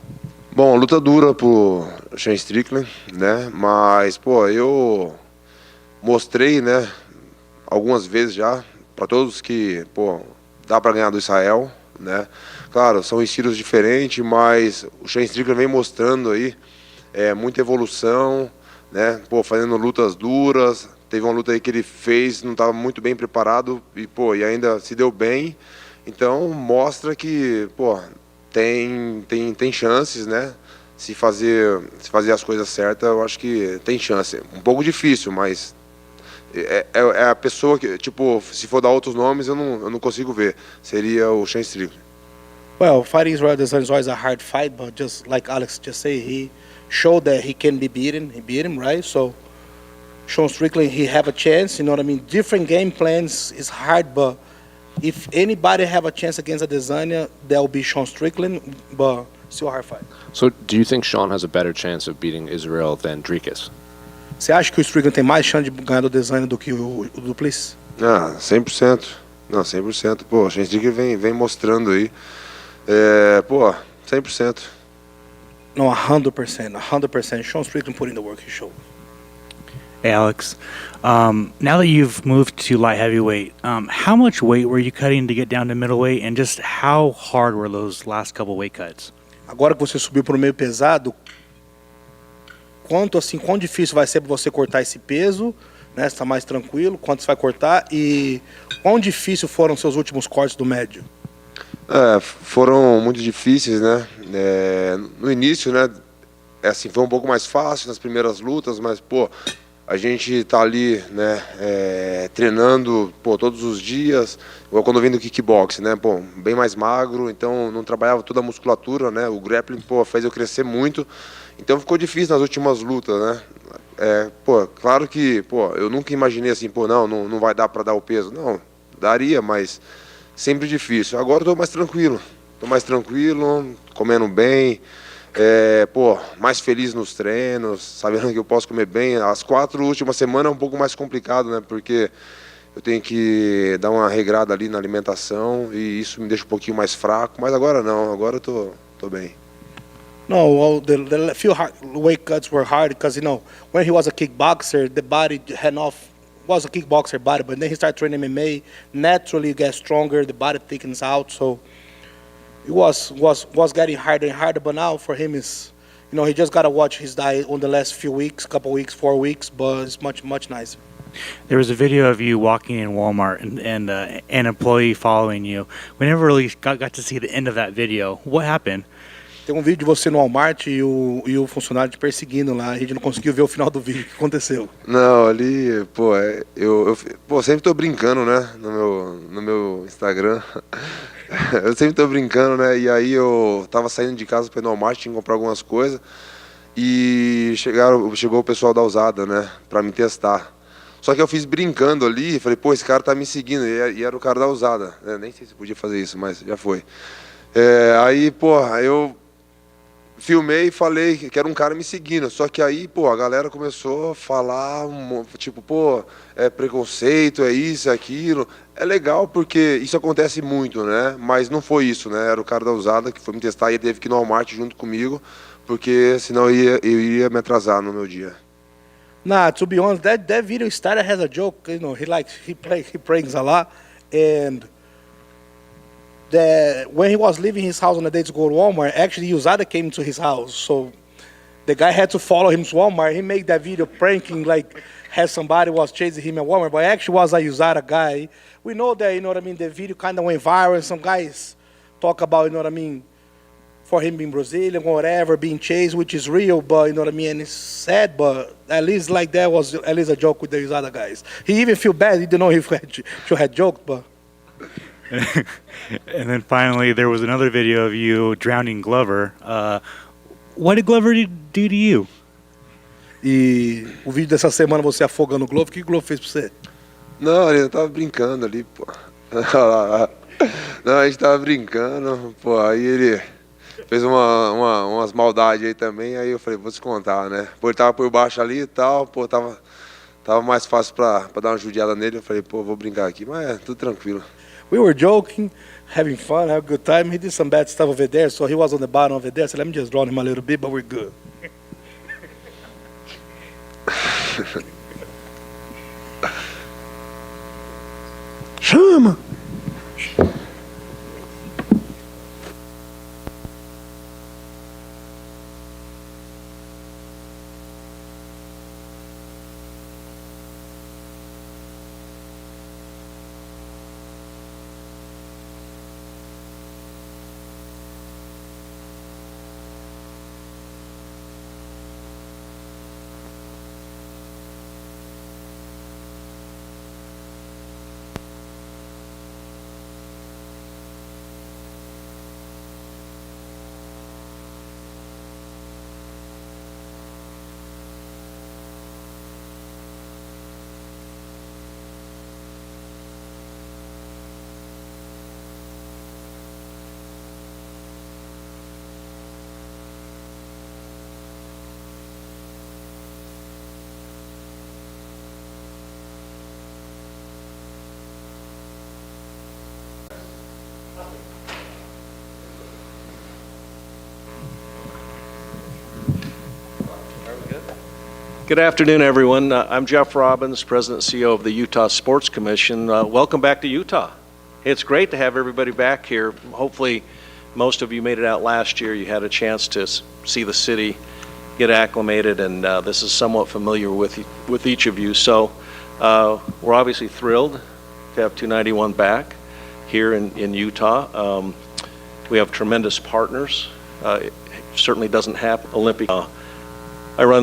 Bom, luta dura pro Sean Strickland, né? Mas, pô, eu mostrei, né, algumas vezes já para todos que, pô, dá para ganhar do Israel, né? Claro, são estilos diferentes, mas o Sean Strickland vem mostrando aí muita evolução, né? Pô, fazendo lutas duras. Teve uma luta aí que ele fez, não estava muito bem preparado e, pô, e ainda se deu bem. Então, mostra que, pô, tem chances, né? Se fazer as coisas certas, eu acho que tem chance. Um pouco difícil, mas é a pessoa que, tipo, se for dar outros nomes, eu não consigo ver. Seria o Shane Strickland. Well, fighting Israel Adesanya is always a hard fight, but just like Alex just said, he showed that he can be beaten. He beat him, right? So, Sean Strickland, he have a chance. You know what I mean? Different game plans is hard, but if anybody have a chance against Adesanya, that will be Sean Strickland, but still a hard fight. So, do you think Sean has a better chance of beating Israel than Dricus? Você acha que o Strickland tem mais chance de ganhar do Adesanya do que o Duplessis? Ah, 100%. Não, 100%. Pô, o Shane Strickland vem mostrando aí. Pô, 100%. No, 100%. 100%. Sean Strickland put in the work he showed. Hey, Alex. Now that you've moved to light heavyweight, how much weight were you cutting to get down to middleweight, and just how hard were those last couple weight cuts? Agora que você subiu para o meio pesado, quão difícil vai ser para você cortar esse peso, né? Você está mais tranquilo, quanto você vai cortar e quão difícil foram seus últimos cortes do médio? Foram muito difíceis, né? No início, né? Assim, foi um pouco mais fácil nas primeiras lutas, mas, pô, a gente tá ali, né, treinando, pô, todos os dias, igual quando eu vim do kickbox, né, pô, bem mais magro, então não trabalhava toda a musculatura, né, o grappling, pô, fez eu crescer muito, então ficou difícil nas últimas lutas, né, pô, claro que, pô, eu nunca imaginei assim, pô, não vai dar para dar o peso, não, daria, mas sempre difícil. Agora eu tô mais tranquilo, comendo bem, pô, mais feliz nos treinos, sabendo que eu posso comer bem. As 4 últimas semanas é um pouco mais complicado, né? Porque eu tenho que dar uma regrada ali na alimentação e isso me deixa um pouquinho mais fraco. Mas agora não, agora eu tô bem. No, well, the few weight cuts were hard because, you know, when he was a kickboxer, the body was a kickboxer body, but then he started training MMA. Naturally, you get stronger, the body thickens out, so it was getting harder and harder. But now for him is, you know, he just gotta watch his diet on the last few weeks, couple weeks, 4 weeks, but it's much nicer. There was a video of you walking in Walmart and an employee following you. We never really got to see the end of that video. What happened? Tem vídeo de você no Walmart e o funcionário te perseguindo lá. A gente não conseguiu ver o final do vídeo. O que aconteceu? Não, ali, pô, eu sempre tô brincando, né, no meu Instagram. Eu sempre tô brincando, né, e aí eu tava saindo de casa pra ir no Walmart, tinha que comprar algumas coisas, e chegou o pessoal da Usada, né, pra me testar. Só que eu fiz brincando ali, falei, pô, esse cara tá me seguindo, e era o cara da Usada. Nem sei se podia fazer isso, mas já foi. Aí, pô, eu filmei e falei que era um cara me seguindo, só que aí, pô, a galera começou a falar, tipo, pô, é preconceito, é isso, é aquilo. É legal porque isso acontece muito, né? Mas não foi isso, né? Era o cara da Usada que foi me testar e ele teve que ir no Walmart junto comigo, porque senão eu iria me atrasar no meu dia. Nah, to be honest, that video started as a joke. You know, he pranks a lot, and when he was leaving his house on the day to go to Walmart, actually Usada came to his house, so the guy had to follow him to Walmart. He made that video pranking like had somebody was chasing him at Walmart, but actually was a Usada guy. We know that, you know what I mean, the video kind of went viral, and some guys talk about, you know what I mean, for him being Brazilian, whatever, being chased, which is real, but, you know what I mean, and it's sad, but at least like that was at least a joke with the Usada guys. He even feel bad, he didn't know if he had joked, but... And then finally, there was another video of you drowning Glover. What did Glover do to you? E o vídeo dessa semana você afogando o Glover, o que o Glover fez pra você? Não, eu tava brincando ali, pô. Não, a gente tava brincando, pô, aí ele fez umas maldades aí também, aí eu falei, vou descontar, né? Pô, ele tava por baixo ali e tal, pô, tava mais fácil pra dar uma judiada nele, eu falei, pô, vou brincar aqui, mas tudo tranquilo. We were joking, having fun, having a good time. He did some bad stuff over there, so he was on the bottom over there. So let me just drown him a little bit, but we're good. Chama! Good afternoon, everyone. I'm Jeff Robbins, President and CEO of the Utah Sports Commission. Welcome back to Utah. It's great to have everybody back here. Hopefully, most of you made it out last year. You had a chance to see the city, get acclimated, and this is somewhat familiar with each of you. So we're obviously thrilled to have 291 back here in Utah. We have tremendous partners. It certainly doesn't happen Olympic. I run the